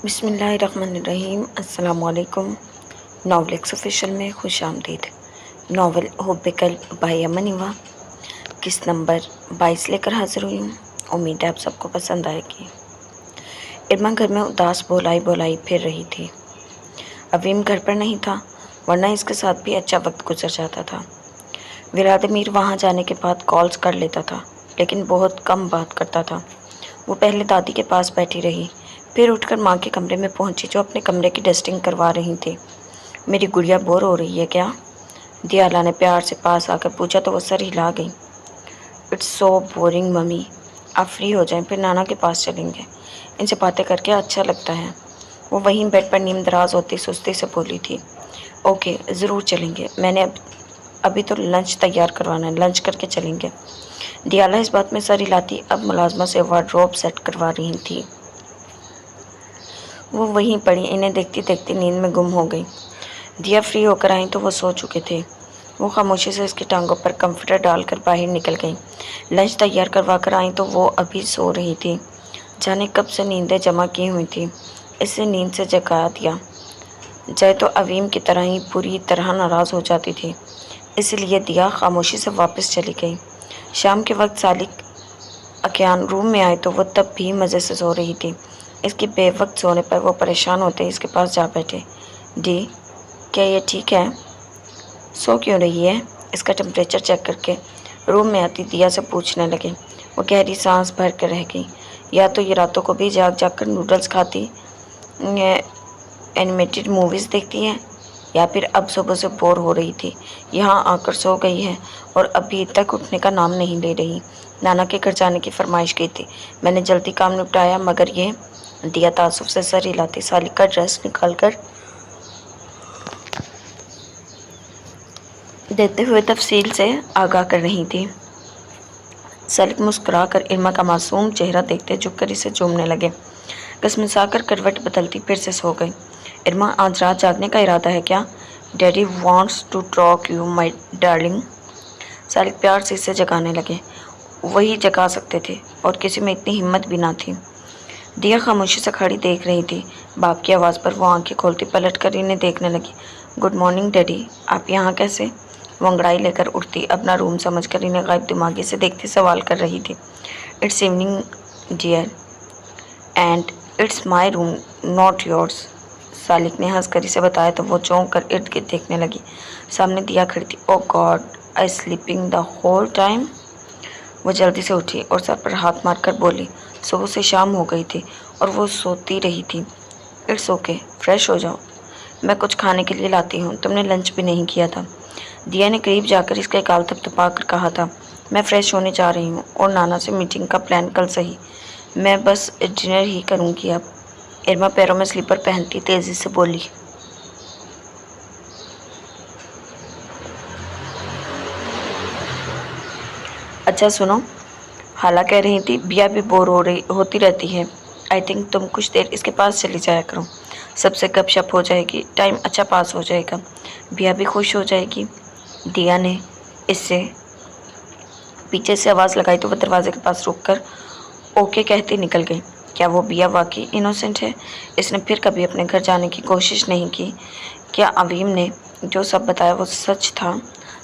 بسم اللہ الرحمن الرحیم۔ السلام علیکم۔ ناول ایکس آفیشیل میں خوش آمدید۔ ناول حب قلب بائی امن ایوا قسط نمبر 22 لے کر حاضر ہوئی ہوں۔ امید ہے آپ سب کو پسند آئے گی۔ ارما گھر میں اداس بولائی پھر رہی تھی۔ عویم گھر پر نہیں تھا، ورنہ اس کے ساتھ بھی اچھا وقت گزر جاتا تھا۔ ولادمیر وہاں جانے کے بعد کالز کر لیتا تھا، لیکن بہت کم بات کرتا تھا۔ وہ پہلے دادی کے پاس بیٹھی رہی، پھر اٹھ کر ماں کے کمرے میں پہنچی جو اپنے کمرے کی ڈسٹنگ کروا رہی تھی۔ میری گڑیا بور ہو رہی ہے کیا؟ دیالا نے پیار سے پاس آ کر پوچھا تو وہ سر ہلا گئی۔ اٹس سو بورنگ ممی، آپ فری ہو جائیں پھر نانا کے پاس چلیں گے، ان سے باتیں کر کے اچھا لگتا ہے۔ وہ وہیں بیڈ پر نیم دراز ہوتی سستی سے بولی تھی۔ اوکے ضرور چلیں گے، میں نے ابھی تو لنچ تیار کروانا ہے، لنچ کر کے چلیں گے۔ دیالا اس بات میں سر ہلاتی اب ملازمہ سے وارڈروب سیٹ کروا رہی تھی۔ وہ وہیں پڑی انہیں دیکھتی دیکھتی نیند میں گم ہو گئی۔ دیا فری ہو کر آئیں تو وہ سو چکے تھے۔ وہ خاموشی سے اس کی ٹانگوں پر کمفرٹر ڈال کر باہر نکل گئیں۔ لنچ تیار کروا کر آئیں تو وہ ابھی سو رہی تھی۔ جانے کب سے نیندیں جمع کی ہوئی تھیں، اسے نیند سے جگا دیا جائے تو عویم کی طرح ہی پوری طرح ناراض ہو جاتی تھی، اس لیے دیا خاموشی سے واپس چلی گئی۔ شام کے وقت سالک اکیان روم میں آئے تو وہ تب بھی مزے سے سو رہی تھی۔ اس کی بے وقت سونے پر وہ پریشان ہوتے اس کے پاس جا بیٹھے۔ ڈی، کیا یہ ٹھیک ہے؟ سو کیوں رہی ہے؟ اس کا ٹمپریچر چیک کر کے روم میں آتی دیا سے پوچھنے لگے۔ وہ گہری سانس بھر کر رہ گئی۔ یا تو یہ راتوں کو بھی جاگ جاگ کر نوڈلز کھاتی، اینیمیٹڈ موویز دیکھتی ہے، یا پھر اب صبح سے بور ہو رہی تھی، یہاں آ کر سو گئی ہے اور ابھی تک اٹھنے کا نام نہیں لے رہی۔ نانا کے گھر جانے کی فرمائش کی تھی، میں نے جلدی کام نپٹایا، مگر یہ دیا تعصب سے سر ہلاتی سالک کا ڈریس نکال کر دیتے ہوئے تفصیل سے آگاہ کر رہی تھی۔ سالک مسکرا کر ارما کا معصوم چہرہ دیکھتے جھک کر اسے چومنے لگے۔ کسمسا کر کروٹ بدلتی پھر سے سو گئی۔ ارما، آج رات جاگنے کا ارادہ ہے کیا؟ Daddy wants to talk you my darling. Salik پیار سے اسے جگانے لگے۔ وہی جگا سکتے تھے اور کسی میں اتنی ہمت بھی نہ تھی۔ دیا خاموشی سے کھڑی دیکھ رہی تھی۔ باپ کی آواز پر وہ آنکھیں کھولتی پلٹ کر انہیں دیکھنے لگی۔ گڈ مارننگ ڈیڈی، آپ یہاں کیسے؟ وہ انگڑائی لے کر اٹھتی اپنا روم سمجھ کر انہیں غائب دماغی سے دیکھتی سوال کر رہی تھی۔ It's evening dear, and it's my room not yours. Salik نے ہنس کر اسے بتایا تو وہ چونک کر ارد گرد دیکھنے لگی۔ سامنے دیا کھڑی تھی۔ Oh God, I sleeping the whole time. وہ جلدی سے اٹھی اور سر پر ہاتھ مار کر بولی۔ صبح سے شام ہو گئی تھی اور وہ سوتی رہی تھی۔ اٹس اوکے، فریش ہو جاؤ، میں کچھ کھانے کے لیے لاتی ہوں، تم نے لنچ بھی نہیں کیا تھا۔ دیا نے قریب جا کر اس کا گال تھپتھپا کر کہا تھا، میں فریش ہونے جا رہی ہوں اور نانا سے میٹنگ کا پلان کل سے ہی، میں بس ڈنر ہی کروں گی اب۔ ارما پیروں میں سلیپر پہنتی تیزی سے بولی۔ اچھا سنو، حالہ کہہ رہی تھی بیا بھی بور ہوتی رہتی ہے، آئی تھنک تم کچھ دیر اس کے پاس چلی جایا کرو، سب سے گپ شپ ہو جائے گی، ٹائم اچھا پاس ہو جائے گا، بیا بھی خوش ہو جائے گی۔ دیا نے اس سے پیچھے سے آواز لگائی تو وہ دروازے کے پاس رک کر اوکے کہتی نکل گئی۔ کیا وہ بیا واقعی انوسنٹ ہے؟ اس نے پھر کبھی اپنے گھر جانے کی کوشش نہیں کی؟ کیا عویم نے جو سب بتایا وہ سچ تھا؟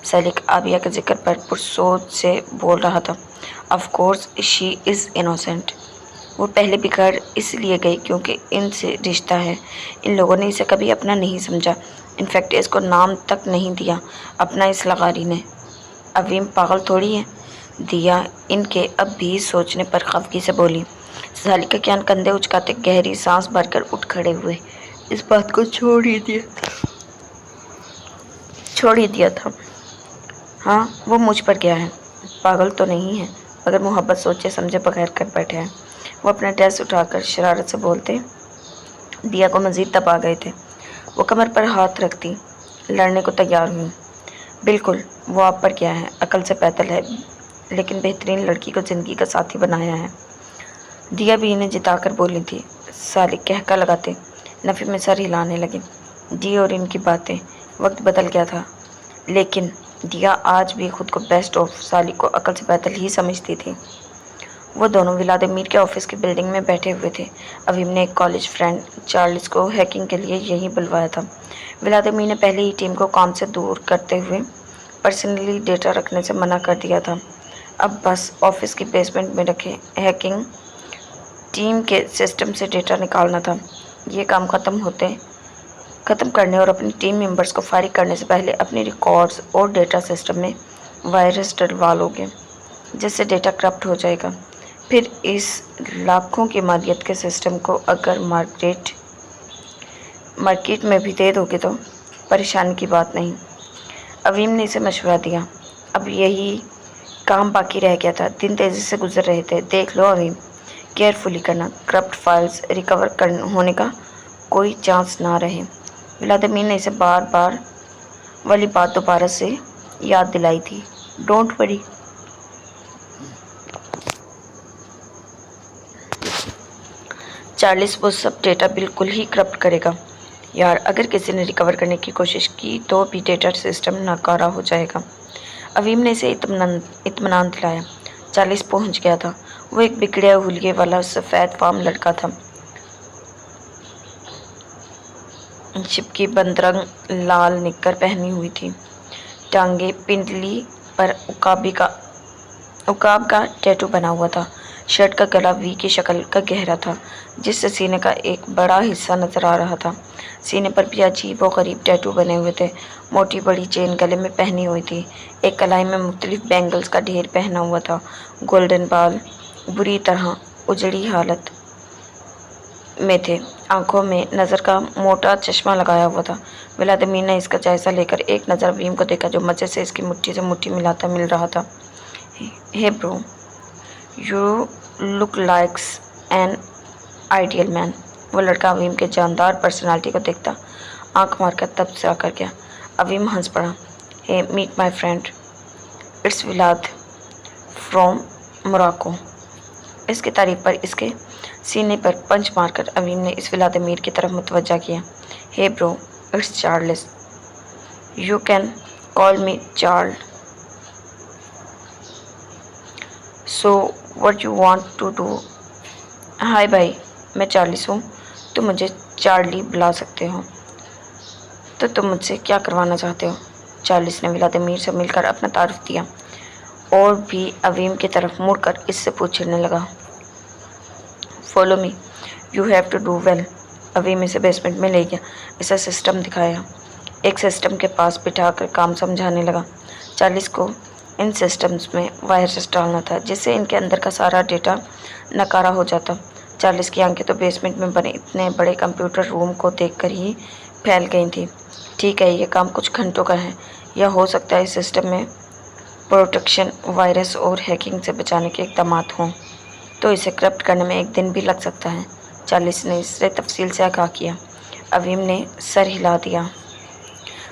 سالک عابیہ کے ذکر پر پرسوچ سے بول رہا تھا۔ Of course she is innocent. وہ پہلے بھی گھر اس لیے گئی کیونکہ ان سے رشتہ ہے، ان لوگوں نے اسے کبھی اپنا نہیں سمجھا، انفیکٹ اس کو نام تک نہیں دیا اپنا اس لغاری نے۔ عویم پاگل تھوڑی ہے، دیا ان کے اب بھی سوچنے پر خفگی سے بولی۔ سالک کا کیان کندھے اچکاتے گہری سانس بھر کر اٹھ کھڑے ہوئے۔ اس بات کو چھوڑ ہی دیا تھا۔ ہاں وہ مجھ پر گیا ہے، پاگل تو نہیں ہے، مگر محبت سوچے سمجھے بغیر کر بیٹھے ہیں۔ وہ اپنا ڈریس اٹھا کر شرارت سے بولتے دیا کو مزید دبا گئے تھے۔ وہ کمر پر ہاتھ رکھتی لڑنے کو تیار ہوئی۔ بالکل، وہ آپ پر گیا ہے، عقل سے پیدل ہے، لیکن بہترین لڑکی کو زندگی کا ساتھی بنایا ہے۔ دیا بھی انہیں جتا کر بولی تھی۔ سالک کہکا لگاتے نفی میں سر ہلانے لگے۔ جی اور ان کی باتیں، وقت بدل گیا تھا، لیکن دیا آج بھی خود کو بیسٹ آف سالک کو عقل سے پیدل ہی سمجھتی تھی۔ وہ دونوں ولادیمیر کے آفس کی بلڈنگ میں بیٹھے ہوئے تھے۔ اویم نے ایک کالج فرینڈ چارلس کو ہیکنگ کے لیے یہیں بلوایا تھا۔ ولادیمیر نے پہلے ہی ٹیم کو کام سے دور کرتے ہوئے پرسنلی ڈیٹا رکھنے سے منع کر دیا تھا۔ اب بس آفس کی بیسمنٹ میں رکھے ہیکنگ ٹیم کے سسٹم سے ڈیٹا نکالنا تھا۔ یہ کام ختم کرنے اور اپنی ٹیم ممبرز کو فارغ کرنے سے پہلے اپنی ریکارڈز اور ڈیٹا سسٹم میں وائرس ڈلوا لو گے، جس سے ڈیٹا کرپٹ ہو جائے گا۔ پھر اس لاکھوں کی مالیت کے سسٹم کو اگر مارکیٹ میں بھی دے دو گے تو پریشانی کی بات نہیں۔ اویم نے اسے مشورہ دیا۔ اب یہی کام باقی رہ گیا تھا۔ دن تیزی سے گزر رہے تھے۔ دیکھ لو اویم، کیئرفلی کرنا، کرپٹ فائلز ریکور ہونے کا کوئی چانس نہ رہے۔ ولادیمیر نے اسے بار بار والی بات دوبارہ سے یاد دلائی تھی۔ Don't worry. چارلس وہ سب ڈیٹا بالکل ہی کرپٹ کرے گا۔ یار، اگر کسی نے ریکور کرنے کی کوشش کی تو بھی ڈیٹا سسٹم ناکارہ ہو جائے گا۔ اویم نے اسے اطمینان دلایا۔ چارلس پہنچ گیا تھا۔ وہ ایک بگڑے حلیے والا سفید فام لڑکا تھا۔ چپکی بند رنگ لال نکر پہنی ہوئی تھی۔ ٹانگیں پنڈلی پر عقاب کا ٹیٹو بنا ہوا تھا۔ شرٹ کا گلا وی کی شکل کا گہرا تھا، جس سے سینے کا ایک بڑا حصہ نظر آ رہا تھا۔ سینے پر بھی عجیب و غریب ٹیٹو بنے ہوئے تھے۔ موٹی بڑی چین گلے میں پہنی ہوئی تھی۔ ایک کلائی میں مختلف بینگلز کا ڈھیر پہنا ہوا تھا۔ گولڈن بال بری طرح اجڑی حالت میں تھے۔ آنکھوں میں نظر کا موٹا چشمہ لگایا ہوا تھا۔ ولادیمیر نے اس کا جائزہ لے کر ایک نظر اویم کو دیکھا، جو مزے سے اس کی مٹھی سے مٹھی ملاتا مل رہا تھا۔ Hey bro, you look likes an ideal man. وہ لڑکا اویم کے جاندار پرسنالٹی کو دیکھتا آنکھ مار کر تب سے آ کر گیا۔ اویم ہنس پڑا۔ Hey meet my friend, it's Vlad from Morocco. اس کی تعریف پر اس کے سینے پر پنچ مار کر اویم نے اس ولادیمیر کی طرف متوجہ کیا۔ Hey bro, it's Charles, you can call me Charl. So what you want to do? Hi بھائی، میں چارلس ہوں، تم مجھے چارلی بلا سکتے ہو۔ تو تم مجھ سے کیا کروانا چاہتے ہو؟ چارلس نے ولادیمیر سے مل کر اپنا تعارف دیا اور بھی اویم کی طرف مڑ کر اس سے پوچھنے لگا۔ Follow me, you have to do well. Awaim اسے بیسمنٹ میں لے گیا، اسے سسٹم دکھایا۔ ایک سسٹم کے پاس بٹھا کر کام سمجھانے لگا۔ چارلس کو ان سسٹمز میں وائرس ڈالنا تھا، جس سے ان کے اندر کا سارا ڈیٹا ناکارہ ہو جاتا۔ چارلس کی آنکھیں تو بیسمنٹ میں بنے اتنے بڑے کمپیوٹر روم کو دیکھ کر ہی پھیل گئی تھیں۔ ٹھیک ہے، یہ کام کچھ گھنٹوں کا ہے، یا ہو سکتا ہے اس سسٹم میں پروٹیکشن، وائرس اور ہیکنگ سے بچانے کے اقدامات ہوں، تو اسے کرپٹ کرنے میں ایک دن بھی لگ سکتا ہے۔ چارلس نے اسے تفصیل سے آگاہ کیا۔ اویم نے سر ہلا دیا۔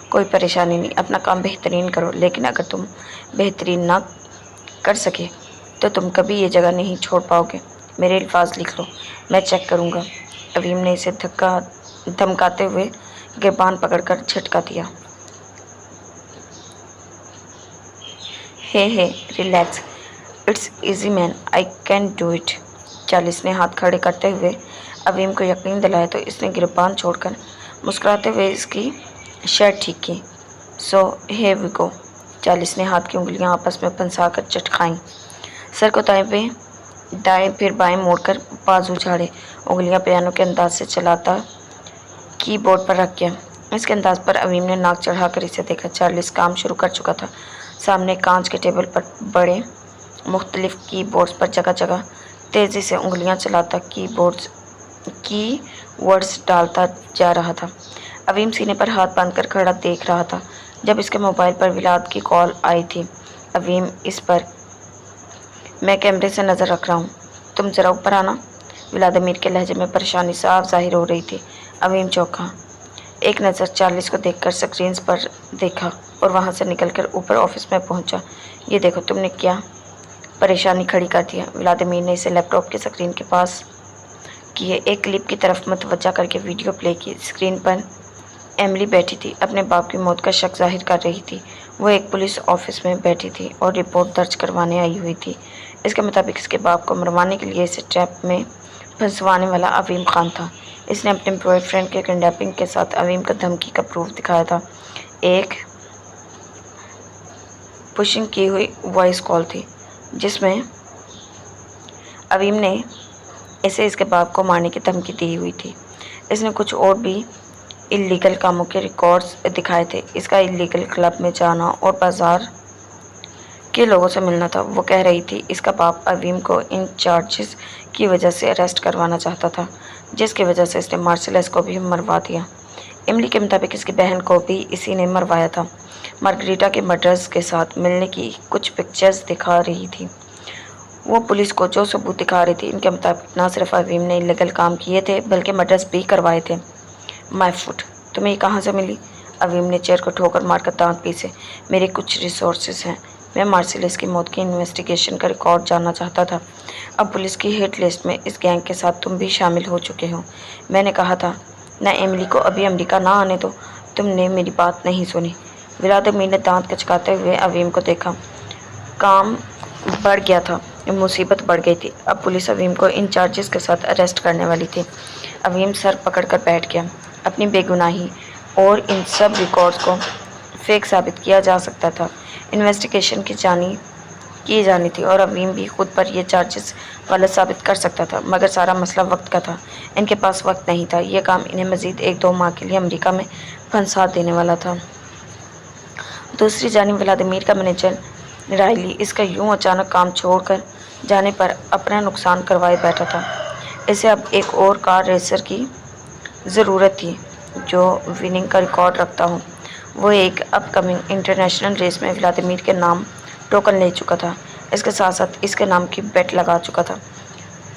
کوئی پریشانی نہیں، اپنا کام بہترین کرو، لیکن اگر تم بہترین نہ کر سکے تو تم کبھی یہ جگہ نہیں چھوڑ پاؤ گے۔ میرے الفاظ لکھ لو، میں چیک کروں گا۔ اویم نے اسے دھمکاتے ہوئے گریبان پکڑ کر جھٹکا دیا۔ Hey relax, it's easy man, I can do it. Charles نے ہاتھ کھڑے کرتے ہوئے اویم کو یقین دلایا تو اس نے گریبان چھوڑ کر مسکراتے ہوئے اس کی شرٹ ٹھیک کی۔ So here we go. Charles نے ہاتھ کی انگلیاں آپس میں پھنسا کر چٹکائیں، سر کو دائیں پھر بائیں موڑ کر بازو جھاڑے، انگلیاں پیانو کے انداز سے چلاتا کی بورڈ پر رکھ گیا۔ اس کے انداز پر اویم نے ناک چڑھا کر اسے دیکھا۔ چارلس کام شروع کر چکا تھا۔ سامنے کانچ کے ٹیبل پر بڑے مختلف کی بورڈز پر جگہ جگہ تیزی سے انگلیاں چلاتا کی ورڈز ڈالتا جا رہا تھا۔ اویم سینے پر ہاتھ باندھ کر کھڑا دیکھ رہا تھا جب اس کے موبائل پر ولاد کی کال آئی تھی۔ اویم، اس پر میں کیمرے سے نظر رکھ رہا ہوں، تم ذرا اوپر آنا۔ ولادیمیر کے لہجے میں پریشانی صاف ظاہر ہو رہی تھی۔ اویم چونکا، ایک نظر چارلس کو دیکھ کر سکرینز پر دیکھا اور وہاں سے نکل کر اوپر آفس میں پہنچا۔ یہ دیکھو، تم نے کیا پریشانی کھڑی کر دی ہے۔ ولادیمیر نے اسے لیپ ٹاپ کی سکرین کے پاس کیے ایک کلپ کی طرف متوجہ کر کے ویڈیو پلے کی۔ اسکرین پر ایملی بیٹھی تھی، اپنے باپ کی موت کا شک ظاہر کر رہی تھی۔ وہ ایک پولیس آفس میں بیٹھی تھی اور رپورٹ درج کروانے آئی ہوئی تھی۔ اس کے مطابق اس کے باپ کو مروانے کے لیے اسے ٹریپ میں پھنسوانے والا عویم خان تھا۔ اس نے اپنے بوائے فرینڈ کے کنڈیپنگ کے ساتھ عویم کا دھمکی کا پروف دکھایا تھا۔ ایک پشنگ کی ہوئی وائس کال تھی جس میں عویم نے اسے اس کے باپ کو مارنے کی دھمکی دی ہوئی تھی۔ اس نے کچھ اور بھی اللیگل کاموں کے ریکارڈز دکھائے تھے۔ اس کا اللیگل کلب میں جانا اور بازار کے لوگوں سے ملنا تھا۔ وہ کہہ رہی تھی اس کا باپ عویم کو ان چارجز کی وجہ سے اریسٹ کروانا چاہتا تھا جس کی وجہ سے اس نے مارسیلس کو بھی مروا دیا۔ ایملی کے مطابق اس کی بہن کو بھی اسی نے مروایا تھا۔ مارگریٹا کے مرڈرز کے ساتھ ملنے کی کچھ پکچرز دکھا رہی تھی۔ وہ پولیس کو جو ثبوت دکھا رہی تھی ان کے مطابق نہ صرف عویم نے اللیگل کام کیے تھے بلکہ مرڈرز بھی کروائے تھے۔ مائی فٹ، تمہیں یہ کہاں سے ملی؟ عویم نے چیئر کو ٹھوکر مار کر دانت پیسے۔ میرے کچھ ریسورسز ہیں۔ میں مارسیلس کی موت کی انویسٹیگیشن کا ریکارڈ جاننا چاہتا تھا۔ اب پولیس کی ہٹ لسٹ میں اس گینگ کے ساتھ تم بھی شامل ہو چکے ہو۔ میں نے کہا تھا نہ ایملی کو ابھی امریکہ نہ آنے دو۔ تم نے میری بات نہیں سنی۔ ولادیمیر نے دانت کچکاتے ہوئے عویم کو دیکھا۔ کام بڑھ گیا تھا، مصیبت بڑھ گئی تھی۔ اب پولیس عویم کو ان چارجز کے ساتھ اریسٹ کرنے والی تھی۔ عویم سر پکڑ کر بیٹھ گیا۔ اپنی بے گناہی اور ان سب ریکارڈز کو فیک ثابت کیا جا سکتا تھا۔ انویسٹیگیشن کی جانی تھی اور عویم بھی خود پر یہ چارجز غلط ثابت کر سکتا تھا، مگر سارا مسئلہ وقت کا تھا۔ ان کے پاس وقت نہیں تھا۔ یہ کام انہیں مزید 1-2 ماہ کے لیے امریکہ میں پھنسا دینے والا تھا۔ دوسری جانب ولادیمیر کا مینیجر رائلی اس کا یوں اچانک کام چھوڑ کر جانے پر اپنا نقصان کروائے بیٹھا تھا۔ اسے اب ایک اور کار ریسر کی ضرورت تھی جو وننگ کا ریکارڈ رکھتا ہو۔ وہ ایک اپ کمنگ انٹرنیشنل ریس میں ولادیمیر کے نام ٹوکن لے چکا تھا۔ اس کے ساتھ ساتھ اس کے نام کی بیٹ لگا چکا تھا۔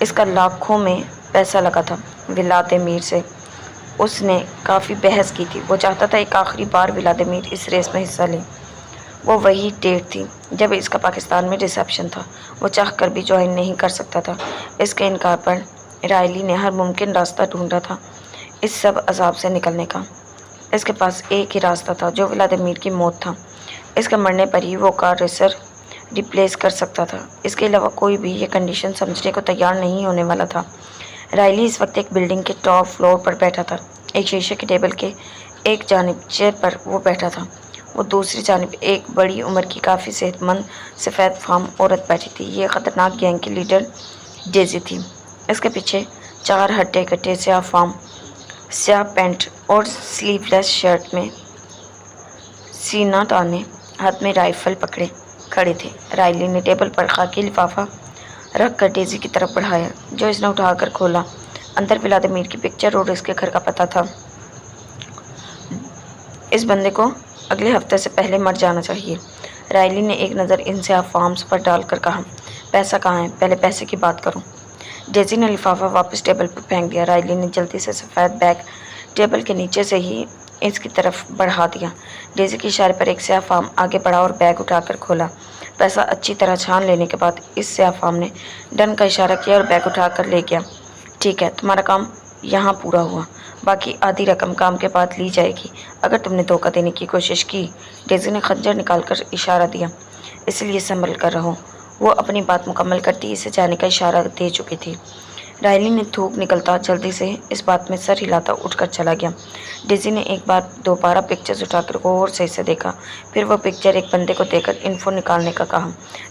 اس کا لاکھوں میں پیسہ لگا تھا۔ ولادیمیر سے اس نے کافی بحث کی تھی۔ وہ چاہتا تھا ایک آخری بار ولادیمیر اس ریس میں حصہ لے۔ وہ وہی ڈیٹ تھی جب اس کا پاکستان میں ریسیپشن تھا۔ وہ چاہ کر بھی جوائن نہیں کر سکتا تھا۔ اس کے انکار پر رائلی نے ہر ممکن راستہ ڈھونڈا تھا اس سب عذاب سے نکلنے کا۔ اس کے پاس ایک ہی راستہ تھا جو ولادیمیر کی موت تھا۔ اس کے مرنے پر ہی وہ کار ریسر ریپلیس کر سکتا تھا۔ اس کے علاوہ کوئی بھی یہ کنڈیشن سمجھنے کو تیار نہیں ہونے والا تھا۔ رائلی اس وقت ایک بلڈنگ کے ٹاپ فلور پر بیٹھا تھا۔ ایک شیشے کے ٹیبل کے ایک جانب چیئر پر وہ بیٹھا تھا۔ وہ دوسری جانب ایک بڑی عمر کی کافی صحت مند سفید فام عورت بیٹھی تھی۔ یہ خطرناک گینگ کی لیڈر ڈیزی تھی۔ اس کے پیچھے 4 ہٹے کٹے سیاہ فام، سیاہ پینٹ اور سلیو لیس شرٹ میں سینہ تانے ہاتھ میں رائفل پکڑے کھڑے تھے۔ رائلی نے ٹیبل پر خاکی لفافہ رکھ کر ڈیزی کی طرف بڑھایا جو اس نے اٹھا کر کھولا۔ اندر ولادیمیر کی پکچر اور اس کے گھر کا پتہ تھا۔ اس بندے کو اگلے ہفتے سے پہلے مر جانا چاہیے۔ رائلی نے ایک نظر ان سیاہ فارمز پر ڈال کر کہا، پیسہ کہاں ہے؟ پہلے پیسے کی بات کرو۔ ڈیزی نے لفافہ واپس ٹیبل پر پھینک دیا۔ رائلی نے جلدی سے سفید بیگ ٹیبل کے نیچے سے ہی اس کی طرف بڑھا دیا۔ ڈیزی کے اشارے پر ایک سیاہ فام آگے بڑھا اور بیگ اٹھا کر کھولا۔ پیسہ اچھی طرح چھان لینے کے بعد اس سیاہ فام نے ڈن کا اشارہ کیا اور بیگ اٹھا کر لے گیا۔ ٹھیک ہے، تمہارا کام یہاں پورا ہوا۔ باقی آدھی رقم کام کے بعد لی جائے گی اگر تم نے دھوکہ دینے کی کوشش کی۔ ڈیزی نے خنجر نکال کر اشارہ دیا۔ اس لیے سنبھل کر رہو۔ وہ اپنی بات مکمل کرتی اسے جانے کا اشارہ دے چکی تھی۔ رائلی نے تھوک نکلتا جلدی سے اس بات میں سر ہلاتا اٹھ کر چلا گیا۔ ڈیزی نے ایک بار دوبارہ پکچرز اٹھا کر غور سے اسے دیکھا۔ پھر وہ پکچر ایک بندے کو دے کر انفو نکالنے کا کہا۔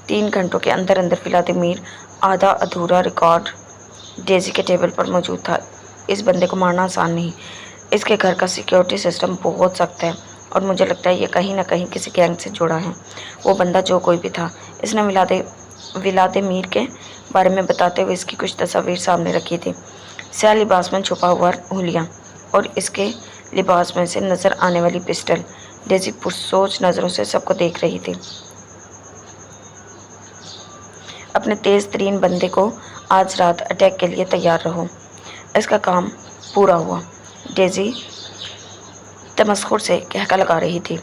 3 گھنٹوں کے اندر ولادیمیر آدھا ادھورا ریکارڈ ڈیزی کے ٹیبل پر موجود تھا۔ اس بندے کو مارنا آسان نہیں۔ اس کے گھر کا سیکیورٹی سسٹم بہت سخت ہے اور مجھے لگتا ہے یہ کہیں نہ کہیں کسی گینگ سے جڑا ہے۔ وہ بندہ جو کوئی بھی تھا، اس نے ولادیمیر کے بارے میں بتاتے ہوئے اس کی کچھ تصاویر سامنے رکھی تھی۔ سیاہ لباس میں چھپا ہوا حلیہ اور اس کے لباس میں سے نظر آنے والی پسٹل۔ ڈیزی پرسوچ نظروں سے سب کو دیکھ رہی تھی۔ اپنے تیز ترین بندے کو آج رات اٹیک کے لیے تیار رہو۔ اس کا کام پورا ہوا۔ ڈیزی تمسخر سے کہکا لگا رہی تھی۔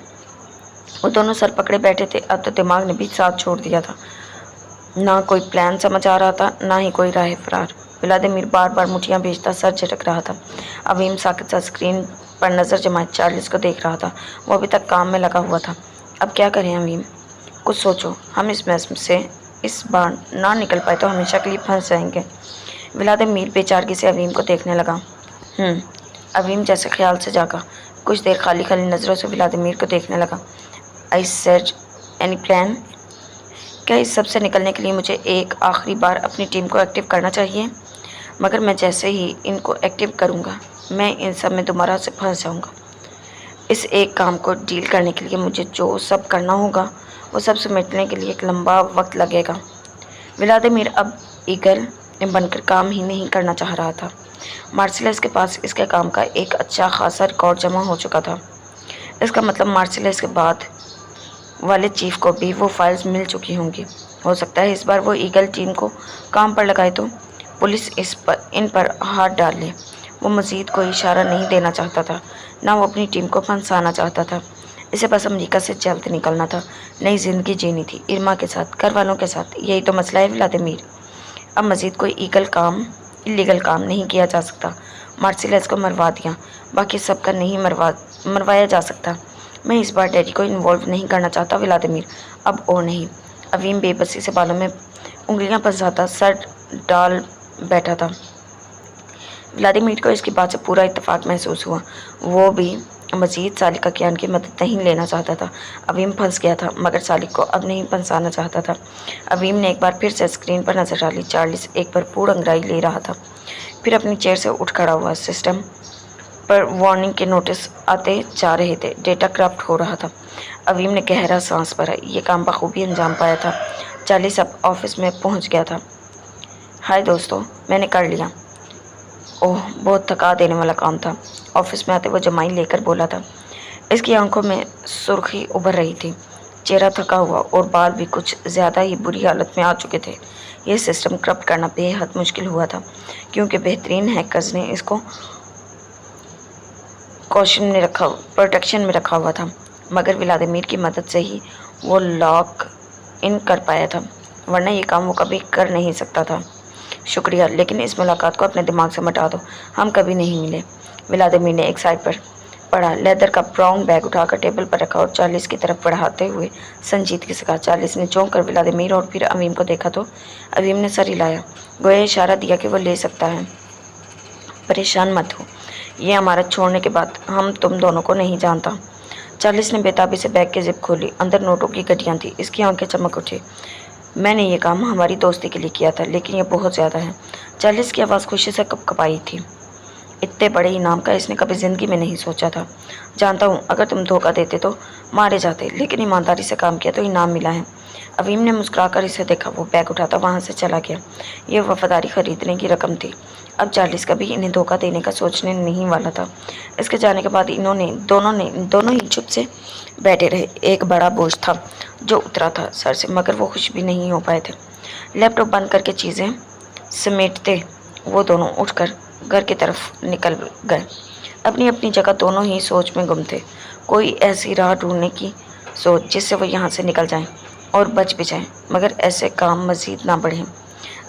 وہ دونوں سر پکڑے بیٹھے تھے۔ اب تو دماغ نے بھی ساتھ چھوڑ دیا تھا۔ نہ کوئی پلان سمجھ آ رہا تھا، نہ ہی کوئی راہ فرار۔ ولادیمیر بار بار مٹھیاں بھیجتا سر جھٹک رہا تھا۔ عویم ساکت سا اسکرین پر نظر جمائے چارلز کو دیکھ رہا تھا۔ وہ ابھی تک کام میں لگا ہوا تھا۔ اب کیا کریں عویم؟ کچھ سوچو۔ ہم اس میس سے اس بار نہ نکل پائے تو ہمیشہ کے لیے پھنس جائیں گے۔ ولادیمیر بے چارگی سے عویم کو دیکھنے لگا۔ عویم جیسے خیال سے جاگا، کچھ دیر خالی خالی نظروں سے ولادیمیر کو دیکھنے لگا۔ I said any plan? کیا اس سب سے نکلنے کے لیے مجھے ایک آخری بار اپنی ٹیم کو ایکٹیو کرنا چاہیے؟ مگر میں جیسے ہی ان کو ایکٹیو کروں گا میں ان سب میں دوبارہ سے پھنس جاؤں گا۔ اس ایک کام کو ڈیل کرنے کے لیے مجھے جو سب کرنا ہوگا وہ سب سمیٹنے کے لیے ایک لمبا وقت لگے گا۔ ولادیمیر اب ایگل بن کر کام ہی نہیں کرنا چاہ رہا تھا۔ مارسیلس کے پاس اس کے کام کا ایک اچھا خاصا ریکارڈ جمع ہو چکا تھا۔ اس کا مطلب مارسیلس کے بعد والے چیف کو بھی وہ فائلز مل چکی ہوں گی۔ ہو سکتا ہے اس بار وہ ایگل ٹیم کو کام پر لگائے تو پولیس ان پر ہاتھ ڈال لے۔ وہ مزید کوئی اشارہ نہیں دینا چاہتا تھا، نہ وہ اپنی ٹیم کو پھنسانا چاہتا تھا۔ اسے بس امریکہ سے جلد نکلنا تھا، نئی زندگی جینی تھی، ارما کے ساتھ، گھر والوں کے ساتھ۔ یہی تو مسئلہ ہے ولادیمیر۔ اب مزید کوئی اللیگل کام نہیں کیا جا سکتا۔ مارسیلس کو مروا دیا، باقی سب کا نہیں مروایا جا سکتا۔ میں اس بار ڈیڈی کو انوالو نہیں کرنا چاہتا ولادیمیر، اب اور نہیں۔ عویم بے بسی سے بالوں میں انگلیاں پھنساتا سر ڈال بیٹھا تھا۔ ولادیمیر کو اس کی بات سے پورا اتفاق محسوس ہوا۔ وہ بھی مزید سالک کیان کی مدد نہیں لینا چاہتا تھا۔ عویم پھنس گیا تھا مگر سالک کو اب نہیں پھنسانا چاہتا تھا۔ عویم نے ایک بار پھر سے اسکرین پر نظر ڈالی۔ چارلس ایک بھرپور انگڑائی لے رہا تھا، پھر اپنی چیئر سے اٹھ کھڑا ہوا۔ سسٹم پر وارننگ کے نوٹس آتے جا رہے تھے، ڈیٹا کرپٹ ہو رہا تھا۔ عویم نے گہرا سانس بھرا، یہ کام بخوبی انجام پایا تھا۔ چارلس اب آفس میں پہنچ گیا تھا۔ ہائے دوستو، میں نے کر لیا۔ اوہ، بہت تھکا دینے والا کام تھا، آفس میں آتے وہ جمائی لے کر بولا تھا۔ اس کی آنکھوں میں سرخی ابھر رہی تھی، چہرہ تھکا ہوا اور بال بھی کچھ زیادہ ہی بری حالت میں آ چکے تھے۔ یہ سسٹم کرپٹ کرنا بے حد مشکل ہوا تھا کیونکہ بہترین ہیکرز نے اس کو پروٹیکشن میں رکھا ہوا تھا، مگر ولادیمیر کی مدد سے ہی وہ لاک ان کر پایا تھا، ورنہ یہ کام وہ کبھی کر نہیں سکتا تھا۔ شکریہ، لیکن اس ملاقات کو اپنے دماغ سے مٹا دو، ہم کبھی نہیں ملے۔ ولادیمیر نے ایک سائڈ پر پڑا لیدر کا براؤن بیگ اٹھا کر ٹیبل پر رکھا اور چارلس کی طرف بڑھاتے ہوئے سنجیدگی سے کہا۔ چارلس نے چونک کر ولادیمیر اور پھر عویم کو دیکھا تو عویم نے سر ہلایا، گویا اشارہ دیا کہ وہ لے سکتا ہے۔ پریشان مت ہو، یہ عمارت چھوڑنے کے بعد ہم تم دونوں کو نہیں جانتا۔ چارلس نے بے تابی سے بیگ کی زپ کھولی، اندر نوٹوں کی گڈیاں تھیں۔ اس کی آنکھیں چمک اٹھی۔ میں نے یہ کام ہماری دوستی کے لیے کیا تھا، لیکن یہ بہت زیادہ ہے۔ چارلس کی آواز خوشی سے کپکپائی تھی۔ اتنے بڑے انعام کا اس نے کبھی زندگی میں نہیں سوچا تھا۔ جانتا ہوں اگر تم دھوکہ دیتے تو مارے جاتے، لیکن ایمانداری سے کام کیا تو انعام ملا ہے۔ عویم نے مسکرا کر اسے دیکھا، وہ بیگ اٹھاتا وہاں سے چلا گیا۔ یہ وفاداری خریدنے کی رقم تھی۔ اب چارلس کبھی انہیں دھوکہ دینے کا سوچنے نہیں والا تھا۔ اس کے جانے کے بعد دونوں ہی چپ سے بیٹھے رہے۔ ایک بڑا بوجھ تھا جو اترا تھا سر سے، مگر وہ خوش بھی نہیں ہو پائے تھے۔ لیپ ٹاپ بند کر کے چیزیں سمیٹتے وہ دونوں اٹھ کر گھر کی طرف نکل گئے۔ اپنی اپنی جگہ دونوں ہی سوچ میں گم تھے، کوئی ایسی راہ ڈھونڈنے کی سوچ جس سے وہ یہاں سے نکل جائیں اور بچ بھی جائیں، مگر ایسے کام مزید نہ بڑھیں۔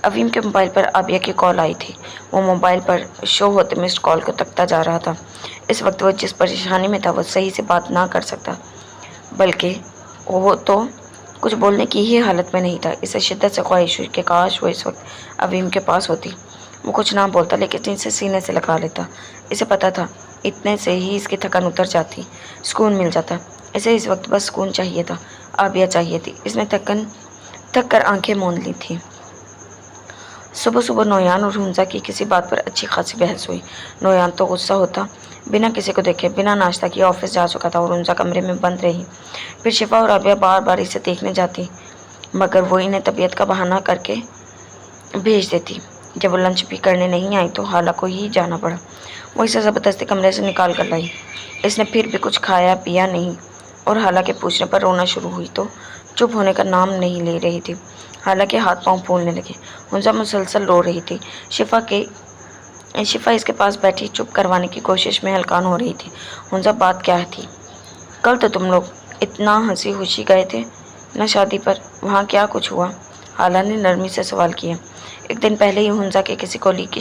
عویم کے موبائل پر عابیہ کی کال آئی تھی۔ وہ موبائل پر شو ہوتے مسڈ کال کو تکتا جا رہا تھا۔ اس وقت وہ جس پریشانی میں تھا وہ صحیح سے بات نہ کر سکتا، بلکہ وہ تو کچھ بولنے کی ہی حالت میں نہیں تھا۔ اسے شدت سے خواہش ہوئی کہ کاش وہ اس وقت عویم کے پاس ہوتی۔ وہ کچھ نہ بولتا لیکن اسے سینے سے لگا لیتا۔ اسے پتا تھا اتنے سے ہی اس کی تھکن اتر جاتی، سکون مل جاتا۔ اسے اس وقت بس سکون چاہیے تھا، عابیہ چاہیے تھی۔ اس نے تھک کر آنکھیں موند لی تھیں۔ صبح صبح نویان اور ہنزا کی کسی بات پر اچھی خاصی بحث ہوئی۔ نویان تو غصہ ہوتا، بنا کسی کو دیکھے بنا ناشتہ کیے آفس جا چکا تھا اور ہنزا کمرے میں بند رہی۔ پھر شفا اور عابیہ بار بار اسے دیکھنے جاتی، مگر وہ انہیں طبیعت کا بہانہ کر کے بھیج دیتی۔ جب وہ لنچ بھی کرنے نہیں آئی تو حالہ کو ہی جانا پڑا۔ وہ اسے زبردستی کمرے سے نکال کر لائی۔ اس نے پھر بھی کچھ کھایا پیا نہیں اور حالہ کے پوچھنے پر رونا شروع ہوئی تو چپ ہونے کا نام نہیں لے رہی تھی۔ حالہ کے ہاتھ پاؤں پھولنے لگے۔ ہنزا مسلسل رو رہی تھی۔ شفا اس کے پاس بیٹھی چپ کروانے کی کوشش میں ہلکان ہو رہی تھی۔ ہنزا، بات کیا تھی؟ کل تو تم لوگ اتنا ہنسی خوشی گئے تھے نہ شادی پر، وہاں کیا کچھ ہوا؟ حالہ نے نرمی سے سوال کیا۔ ایک دن پہلے ہی ہنزا کے کسی کولیگ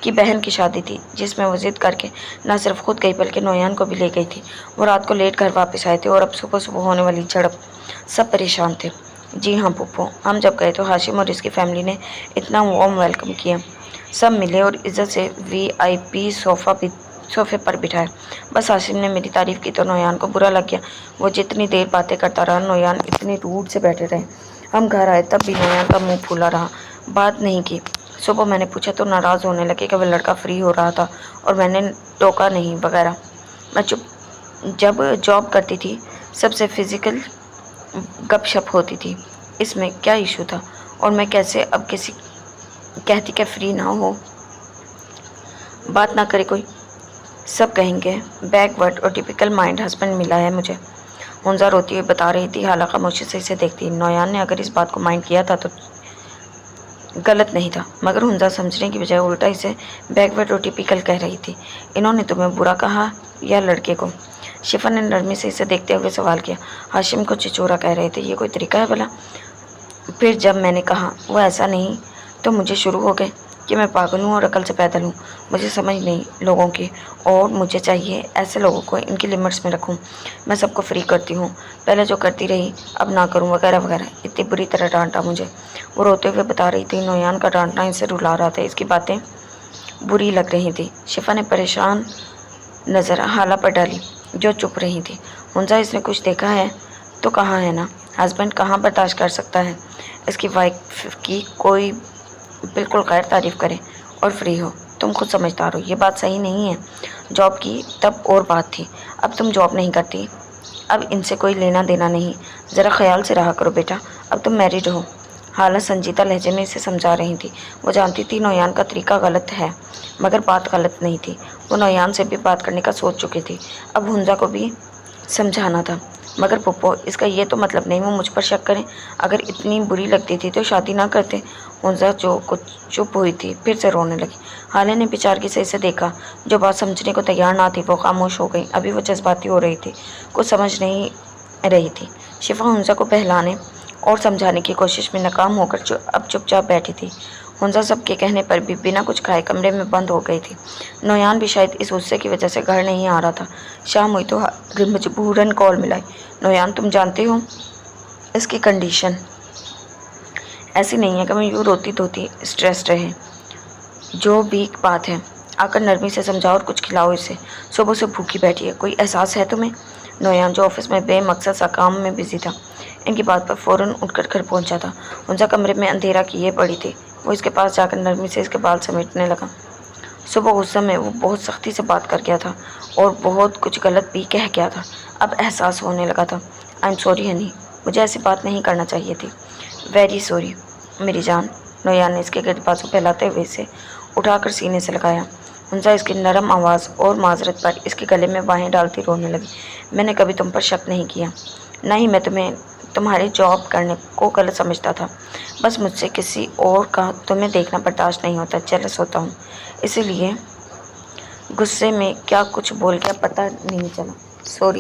کی بہن کی شادی تھی، جس میں وہ ضد کر کے نہ صرف خود گئی بلکہ نویان کو بھی لے گئی تھی۔ وہ رات کو لیٹ گھر واپس آئے تھے اور اب صبح ہونے والی جھڑپ، سب پریشان تھے۔ جی ہاں پھپھو، ہم جب گئے تو ہاشم اور اس کی فیملی نے اتنا وارم ویلکم کیا، سب ملے اور عزت سے VIP صوفے پر بٹھائے۔ بس ہاشم نے میری تعریف کی تو نویان کو برا لگ گیا۔ وہ جتنی دیر باتیں کرتا رہا، نویان اتنی روڈ سے بیٹھے رہے۔ ہم گھر آئے تب بھی نویان کا منہ پھولا رہا، بات نہیں کی۔ صبح میں نے پوچھا تو ناراض ہونے لگے کہ وہ لڑکا فری ہو رہا تھا اور میں نے ٹوکا نہیں وغیرہ۔ میں جب جاب کرتی تھی سب سے فزیکل گپ شپ ہوتی تھی، اس میں کیا ایشو تھا؟ اور میں کیسے اب کسی کہتی کہ فری نہ ہو، بات نہ کرے کوئی؟ سب کہیں گے بیک ورڈ اور ٹپیکل مائنڈ ہسبینڈ ملا ہے مجھے، ہنزا روتی ہوئی بتا رہی تھی، حالہ خاموشی سے اسے دیکھتی۔ نویان نے اگر اس بات کو مائنڈ کیا تھا تو غلط نہیں تھا، مگر ہنزا سمجھنے کی بجائے الٹا اسے بیک ورڈ اور ٹپیکل کہہ رہی تھی۔ انہوں نے تمہیں برا کہا یا لڑکے کو؟ شفا نے نرمی سے اسے دیکھتے ہوئے سوال کیا۔ ہاشم کو چچورا کہہ رہے تھے، یہ کوئی طریقہ ہے بھلا؟ پھر جب میں نے کہا وہ ایسا نہیں تو مجھے شروع ہو گئے کہ میں پاگل ہوں اور عقل سے پیدل ہوں، مجھے سمجھ نہیں لوگوں کی، اور مجھے چاہیے ایسے لوگوں کو ان کی لمٹس میں رکھوں۔ میں سب کو فری کرتی ہوں، پہلے جو کرتی رہی اب نہ کروں وغیرہ وغیرہ۔ اتنی بری طرح ڈانٹا مجھے، وہ روتے ہوئے بتا رہی تھی۔ نویان کا ڈانٹنا اسے رلا رہا تھا، اس کی باتیں بری لگ رہی تھی۔ شفا نے پریشان نظر حالہ پر ڈالی جو چپ رہی تھی۔ ہنزا اس نے کچھ دیکھا ہے تو کہا ہے نا، ہسبینڈ کہاں برداشت کر سکتا ہے اس کی وائف کی کوئی بالکل غیر تعریف کرے اور فری ہو؟ تم خود سمجھدار ہو، یہ بات صحیح نہیں ہے۔ جاب کی تب اور بات تھی، اب تم جاب نہیں کرتی، اب ان سے کوئی لینا دینا نہیں، ذرا خیال سے رہا کرو بیٹا، اب تم میرڈ ہو۔ حالہ سنجیدہ لہجے میں اسے سمجھا رہی تھی۔ وہ جانتی تھی نویان کا طریقہ غلط ہے، مگر بات غلط نہیں تھی۔ وہ نویان سے بھی بات کرنے کا سوچ چکی تھی، اب ہنزا کو بھی سمجھانا تھا۔ مگر پھپھو، اس کا یہ تو مطلب نہیں وہ مجھ پر شک کریں، اگر اتنی بری لگتی تھی تو شادی نہ کرتے۔ ہنزا جو کچھ چپ ہوئی تھی پھر سے رونے لگی۔ حالہ نے بیچارگی سے اسے دیکھا، جو بات سمجھنے کو تیار نہ تھی وہ خاموش ہو گئی۔ ابھی وہ جذباتی ہو رہی تھی، کچھ سمجھ نہیں رہی تھی۔ شفا ہنزا کو بہلانے اور سمجھانے کی کوشش میں ناکام ہو کر اب چپ چاپ بیٹھی تھی۔ ہنزا سب کے کہنے پر بھی بنا کچھ کھائے کمرے میں بند ہو گئی تھی۔ نویان بھی شاید اس غصے کی وجہ سے گھر نہیں آ رہا تھا۔ شام ہوئی تو مجبوراً کال ملائی۔ نویان تم جانتے ہو اس کی کنڈیشن ایسی نہیں ہے کہ میں یوں روتی دھوتی اسٹریس رہے، جو بھی بات ہے آ کر نرمی سے سمجھاؤ اور کچھ کھلاؤ اسے، صبح سے بھوکی بیٹھی ہے، کوئی احساس ہے تمہیں؟ نویان جو آفس میں بے مقصد سا کام میں بزی تھا، ان کی بات پر فوراً اٹھ کر گھر پہنچا تھا۔ ہنزا کمرے میں اندھیرا کیے پڑی تھی، وہ اس کے پاس جا کر نرمی سے اس کے بال سمیٹنے لگا۔ صبح غصے میں وہ بہت سختی سے بات کر گیا تھا اور بہت کچھ غلط بھی کہہ گیا تھا، اب احساس ہونے لگا تھا۔ آئی ایم سوری ہنی، مجھے ایسی بات نہیں کرنا چاہیے تھی۔ ویری سوری میری جان۔ نویان نے اس کے گرد بازو پھیلاتے ہوئے اسے اٹھا کر سینے سے لگایا۔ ہنزا اس کی نرم آواز اور معذرت پر اس کے گلے میں باہیں ڈالتی رونے لگی۔ میں نے کبھی تم پر شک نہیں کیا، نہ ہی میں تمہاری جاب کرنے کو غلط سمجھتا تھا، بس مجھ سے کسی اور کا تمہیں دیکھنا برداشت نہیں ہوتا، جیلس ہوتا ہوں، اسی لیے غصے میں کیا کچھ بول گیا پتہ نہیں چلا، سوری۔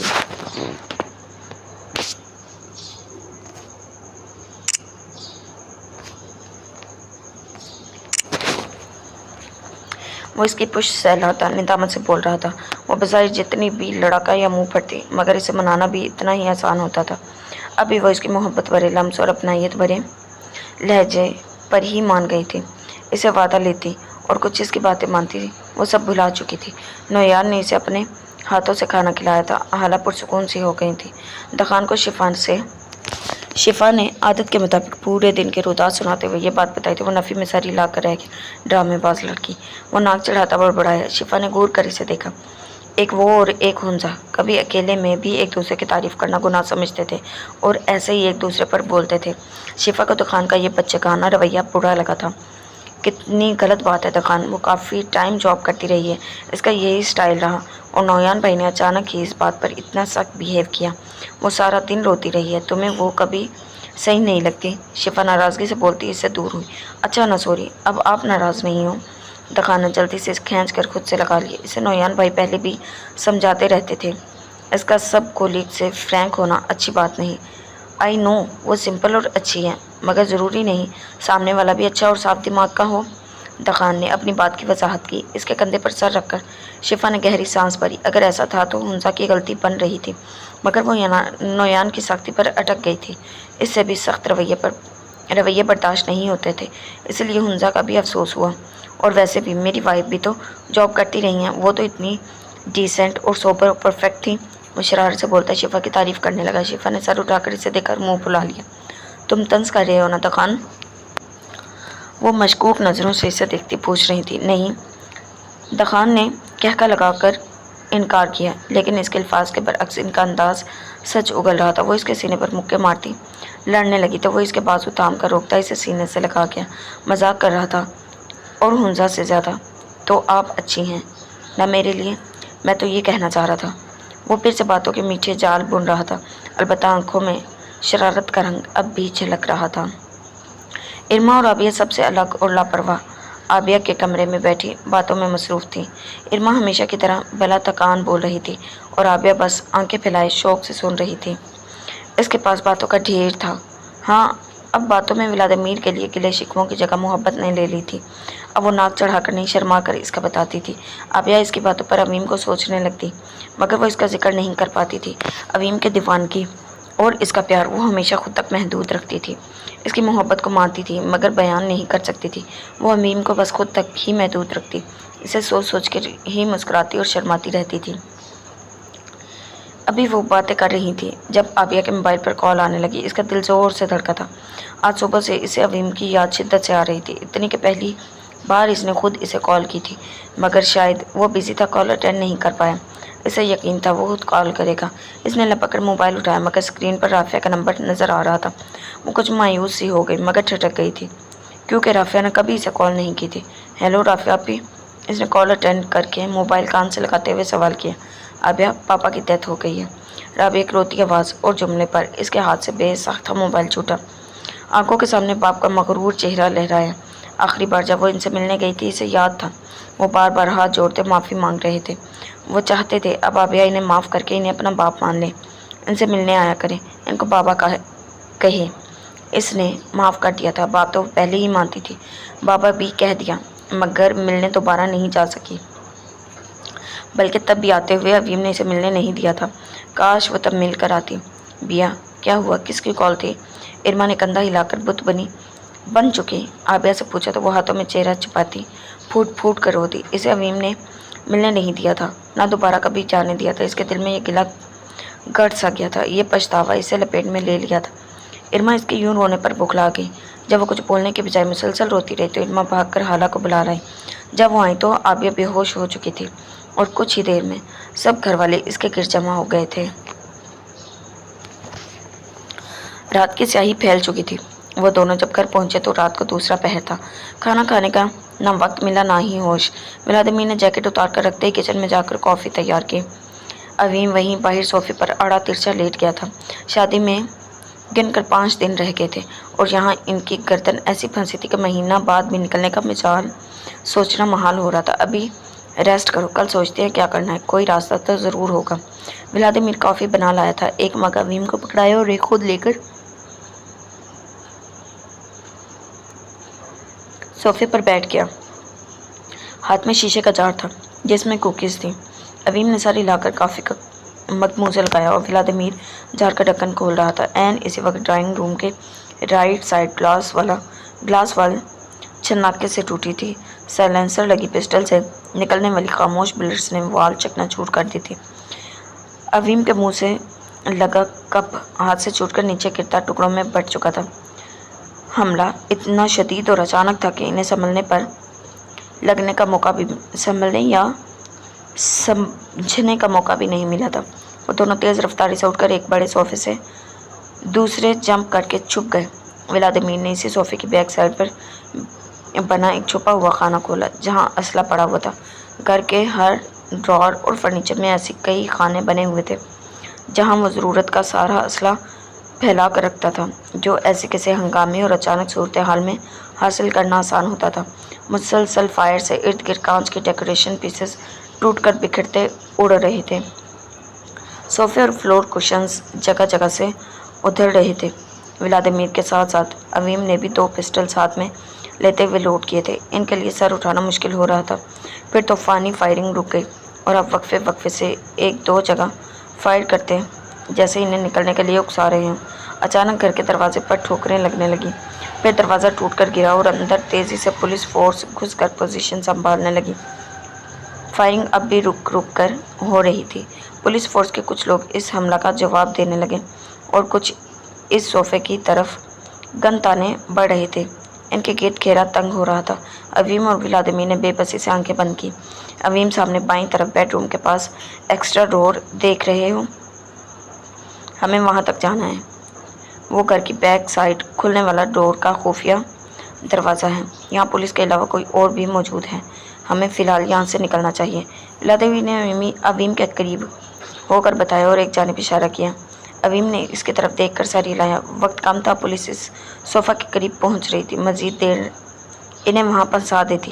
وہ اس کی پشت سہلاتا ندامت سے بول رہا تھا۔ وہ بظاہر جتنی بھی لڑاکا یا منہ پھٹ تھی، مگر اسے منانا بھی اتنا ہی آسان ہوتا تھا۔ ابھی وہ اس کی محبت بھرے لمس اور اپنائیت بھرے لہجے پر ہی مان گئی تھی، اسے وعدہ لیتی اور کچھ اس کی باتیں مانتی تھی، وہ سب بھلا چکی تھی۔ نویان نے اسے اپنے ہاتھوں سے کھانا کھلایا تھا، حالہ پرسکون سی ہو گئی تھی۔ دخان کو شفا نے عادت کے مطابق پورے دن کے رودات سناتے ہوئے یہ بات بتائی تھی۔ وہ نفی میں سر ہلا کر رہ گئی، ڈرامے باز لڑکی، وہ ناک چڑھاتا بڑبڑایا۔ شفا نے گور کر اسے دیکھا، ایک وہ اور ایک ہنزا کبھی اکیلے میں بھی ایک دوسرے کی تعریف کرنا گناہ سمجھتے تھے اور ایسے ہی ایک دوسرے پر بولتے تھے۔ شفا کو دخان کا یہ بچگانہ رویہ برا لگا تھا۔ کتنی غلط بات ہے دخان، وہ کافی ٹائم جاب کرتی رہی ہے، اس کا یہی سٹائل رہا، اور نویان بھائی نے اچانک ہی اس بات پر اتنا سخت بیہیو کیا، وہ سارا دن روتی رہی ہے، تمہیں وہ کبھی صحیح نہیں لگتی؟ شفا ناراضگی سے بولتی اس سے دور ہوئی۔ اچھا نا سوری، اب آپ ناراض نہیں ہو؟ دخان نے جلدی سے کھینچ کر خود سے لگا لیا۔ اسے نویان بھائی پہلے بھی سمجھاتے رہتے تھے، اس کا سب کولیگ سے فرینک ہونا اچھی بات نہیں۔ آئی نو وہ سمپل اور اچھی ہے، مگر ضروری نہیں سامنے والا بھی اچھا اور صاف دماغ کا ہو۔ دخان نے اپنی بات کی وضاحت کی، اس کے کندھے پر سر رکھ کر۔ شفا نے گہری سانس بھری، اگر ایسا تھا تو ہنزا کی غلطی بن رہی تھی، مگر وہ نویان کی سختی پر اٹک گئی تھی۔ اس سے بھی سخت رویے برداشت نہیں ہوتے تھے، اس لیے حنزہ کا بھی افسوس ہوا۔ اور ویسے بھی میری وائف بھی تو جاب کرتی رہی ہیں، وہ تو اتنی ڈیسنٹ اور سوبر اور پرفیکٹ تھی۔ وہ شرارت سے بولتا شفا کی تعریف کرنے لگا۔ شفا نے سر اٹھا کر اسے دیکھ کر منہ پھلا لیا۔ تم طنز کر رہے ہو نا دخان؟ وہ مشکوک نظروں سے اسے دیکھتی پوچھ رہی تھی۔ نہیں، دخان نے کہکا لگا کر انکار کیا، لیکن اس کے الفاظ کے برعکس ان کا انداز سچ اگل رہا تھا۔ وہ اس کے سینے پر مکے مارتی لڑنے لگی تو وہ اس کے بازو تھام کر روکتا اسے سینے سے لگا گیا۔ مذاق کر رہا تھا، اور حنزہ سے زیادہ تو آپ اچھی ہیں نہ میرے لیے، میں تو یہ کہنا چاہ رہا تھا۔ وہ پھر سے باتوں کے میٹھے جال بن رہا تھا، البتہ آنکھوں میں شرارت کا رنگ اب بھی جھلک رہا تھا۔ ارما اور عابیہ سب سے الگ اور لاپرواہ عابیہ کے کمرے میں بیٹھی باتوں میں مصروف تھی۔ ارما ہمیشہ کی طرح بلا تکان بول رہی تھی اور عابیہ بس آنکھیں پھیلائے شوق سے سن رہی تھی۔ اس کے پاس باتوں کا ڈھیر تھا۔ ہاں، اب باتوں میں ولادمیر کے لیے گلے شکووں کی جگہ محبت نے لے لی تھی۔ اب وہ ناک چڑھا کر نہیں شرما کر اس کا بتاتی تھی۔ عابیہ اس کی باتوں پر عویم کو سوچنے لگتی، مگر وہ اس کا ذکر نہیں کر پاتی تھی۔ عویم کے دیوانگی اور اس کا پیار وہ ہمیشہ خود تک محدود رکھتی تھی۔ اس کی محبت کو مانتی تھی مگر بیان نہیں کر سکتی تھی۔ وہ عویم کو بس خود تک ہی محدود رکھتی، اسے سوچ سوچ کر ہی مسکراتی اور شرماتی رہتی تھی۔ ابھی وہ باتیں کر رہی تھی جب عابیہ کے موبائل پر کال آنے لگی۔ اس کا دل زور سے دھڑکا تھا۔ آج صبح سے اسے عویم کی یاد شدت سے آ رہی تھی، اتنی کہ پہلی بار اس نے خود اسے کال کی تھی، مگر شاید وہ بزی تھا، کال اٹینڈ نہیں کر پایا۔ اسے یقین تھا وہ خود کال کرے گا۔ اس نے لپک کر موبائل اٹھایا مگر اسکرین پر رافعہ کا نمبر نظر آ رہا تھا۔ وہ کچھ مایوس سی ہو گئی مگر ٹھٹک گئی تھی، کیونکہ رافعہ نے کبھی اسے کال نہیں کی تھی۔ ہیلو رافعہ اپی، اس نے کال اٹینڈ کر کے موبائل کان سے لگاتے ہوئے سوال کیا۔ عابیہ، پاپا کی ڈیتھ ہو گئی ہے۔ رابعہ ایک روتی آواز اور جملے پر اس کے ہاتھ سے بے ساختہ موبائل چھوٹا۔ آنکھوں کے سامنے باپ کا مغرور چہرہ لہرایا۔ آخری بار جب وہ ان سے ملنے گئی تھی اسے یاد تھا، وہ بار بار ہاتھ جوڑتے معافی مانگ رہے تھے۔ وہ چاہتے تھے اب عابیہ انہیں معاف کر کے انہیں اپنا باپ مان لے، ان سے ملنے آیا کرے، ان کو بابا کہے۔ اس نے معاف کر دیا تھا، باپ تو پہلے ہی مانتی تھی، بابا بھی کہہ دیا، مگر ملنے دوبارہ نہیں جا سکی، بلکہ تب بھی آتے ہوئے عویم نے اسے ملنے نہیں دیا تھا۔ کاش وہ تب مل کر آتی۔ بیا، کیا ہوا؟ کس کی کال تھی؟ ارما نے کندھا ہلا کر بت بن چکی عابیہ سے پوچھا تو وہ ہاتھوں میں چہرہ چھپاتی پھوٹ پھوٹ کر روتی۔ اسے عویم نے ملنے نہیں دیا تھا، نہ دوبارہ کبھی جانے دیا تھا۔ اس کے دل میں یہ گلہ گڑ سا گیا تھا، یہ پچھتاوا اسے لپیٹ میں لے لیا تھا۔ ارما اس کے یوں رونے پر بوکھلا گئی۔ جب وہ کچھ بولنے کے بجائے مسلسل روتی رہی تو ارما بھاگ کر حالہ کو بلا لائی۔ جب وہ آئی تو عابیہ بے ہوش ہو چکی تھی اور کچھ ہی دیر میں سب گھر والے اس کے گرد جمع ہو گئے تھے۔ رات کی سیاہی پھیل چکی تھی۔ وہ دونوں جب گھر پہنچے تو رات کو دوسرا پہر تھا۔ کھانا کھانے کا نہ وقت ملا نہ ہی ہوش۔ ولادمیر نے جیکٹ اتار کر رکھتے ہی کچن میں جا کر کافی تیار کی۔ عویم وہیں باہر صوفے پر آڑا ترچھا لیٹ گیا تھا۔ شادی میں گن کر 5 دن رہ گئے تھے اور یہاں ان کی گردن ایسی پھنسی تھی کہ مہینہ بعد بھی نکلنے کا مثال سوچنا محال ہو رہا تھا۔ ابھی ریسٹ کرو، کل سوچتے ہیں کیا کرنا ہے، کوئی راستہ تو ضرور ہوگا۔ ولادمیر کافی بنا لایا تھا، ایک مگ عویم کو پکڑایا اور ایک خود لے کر صوفے پر بیٹھ گیا۔ ہاتھ میں شیشے کا جار تھا جس میں کوکیز تھیں۔ عویم نے ساری لا کر کافی کا مگ منہ سے لگایا اور ولادمیر جار کا ڈھکن کھول رہا تھا۔ عین اسی وقت ڈرائنگ روم کے رائٹ سائڈ گلاس وال چھناکے سے ٹوٹی تھی۔ سائلنسر لگی پسٹل سے نکلنے والی خاموش بلٹس نے وال چکنا چور کر دی تھی۔ عویم کے منہ سے لگا کپ ہاتھ سے چھوٹ کر نیچے گرتا ٹکڑوں میں بٹ چکا تھا۔ حملہ اتنا شدید اور اچانک تھا کہ انہیں سنبھلنے یا سمجھنے کا موقع بھی نہیں ملا تھا۔ وہ دونوں تیز رفتاری سے اٹھ کر ایک بڑے صوفے سے دوسرے جمپ کر کے چھپ گئے۔ ولادمیر نے اسی صوفے کی بیک سائڈ پر بنا ایک چھپا ہوا خانہ کھولا جہاں اسلحہ پڑا ہوا تھا۔ گھر کے ہر ڈرار اور فرنیچر میں ایسی کئی خانے بنے ہوئے تھے جہاں وہ ضرورت کا سارا اسلحہ پھیلا کر رکھتا تھا، جو ایسے کسی ہنگامی اور اچانک صورتحال میں حاصل کرنا آسان ہوتا تھا۔ مسلسل فائر سے ارد گرد کانچ کے ڈیکوریشن پیسز ٹوٹ کر بکھرتے اڑ رہے تھے۔ صوفے اور فلور کشنز جگہ جگہ سے ادھر رہے تھے۔ ولادمیر کے ساتھ ساتھ عویم نے بھی 2 پسٹلز ہاتھ میں لیتے ہوئے لوڈ کیے تھے۔ ان کے لیے سر اٹھانا مشکل ہو رہا تھا۔ پھر طوفانی فائرنگ رک گئی اور اب وقفے سے 1-2 جگہ فائر کرتے جیسے انہیں نکلنے کے لیے اکسا رہے ہوں۔ اچانک گھر کے دروازے پر ٹھوکریں لگنے لگیں، پھر دروازہ ٹوٹ کر گرا اور اندر تیزی سے پولیس فورس گھس کر پوزیشن سنبھالنے لگی۔ فائرنگ اب بھی رک رک کر ہو رہی تھی۔ پولیس فورس کے کچھ لوگ اس حملہ کا جواب دینے لگے اور کچھ اس صوفے کی طرف گن تانے بڑھ رہے تھے۔ ان کے گرد گھیرا تنگ ہو رہا تھا۔ عویم اور ولادیمیر نے بے بسی سے آنکھیں بند کی۔ عویم سامنے بائیں طرف بیڈ روم کے پاس ایکسٹرا ڈور دیکھ رہے ہو؟ ہمیں وہاں تک جانا ہے۔ وہ گھر کی بیک سائڈ کھلنے والا ڈور کا خفیہ دروازہ ہے۔ یہاں پولیس کے علاوہ کوئی اور بھی موجود ہے۔ ہمیں فی الحال یہاں سے نکلنا چاہیے، ولادیمیر نے عویم کے قریب ہو کر بتایا اور ایک جانب اشارہ کیا۔ عویم نے اس کی طرف دیکھ کر سر ہلایا۔ وقت کم تھا، پولیس اس صوفہ کے قریب پہنچ رہی تھی۔ مزید دیر انہیں وہاں پھنسا دیتی۔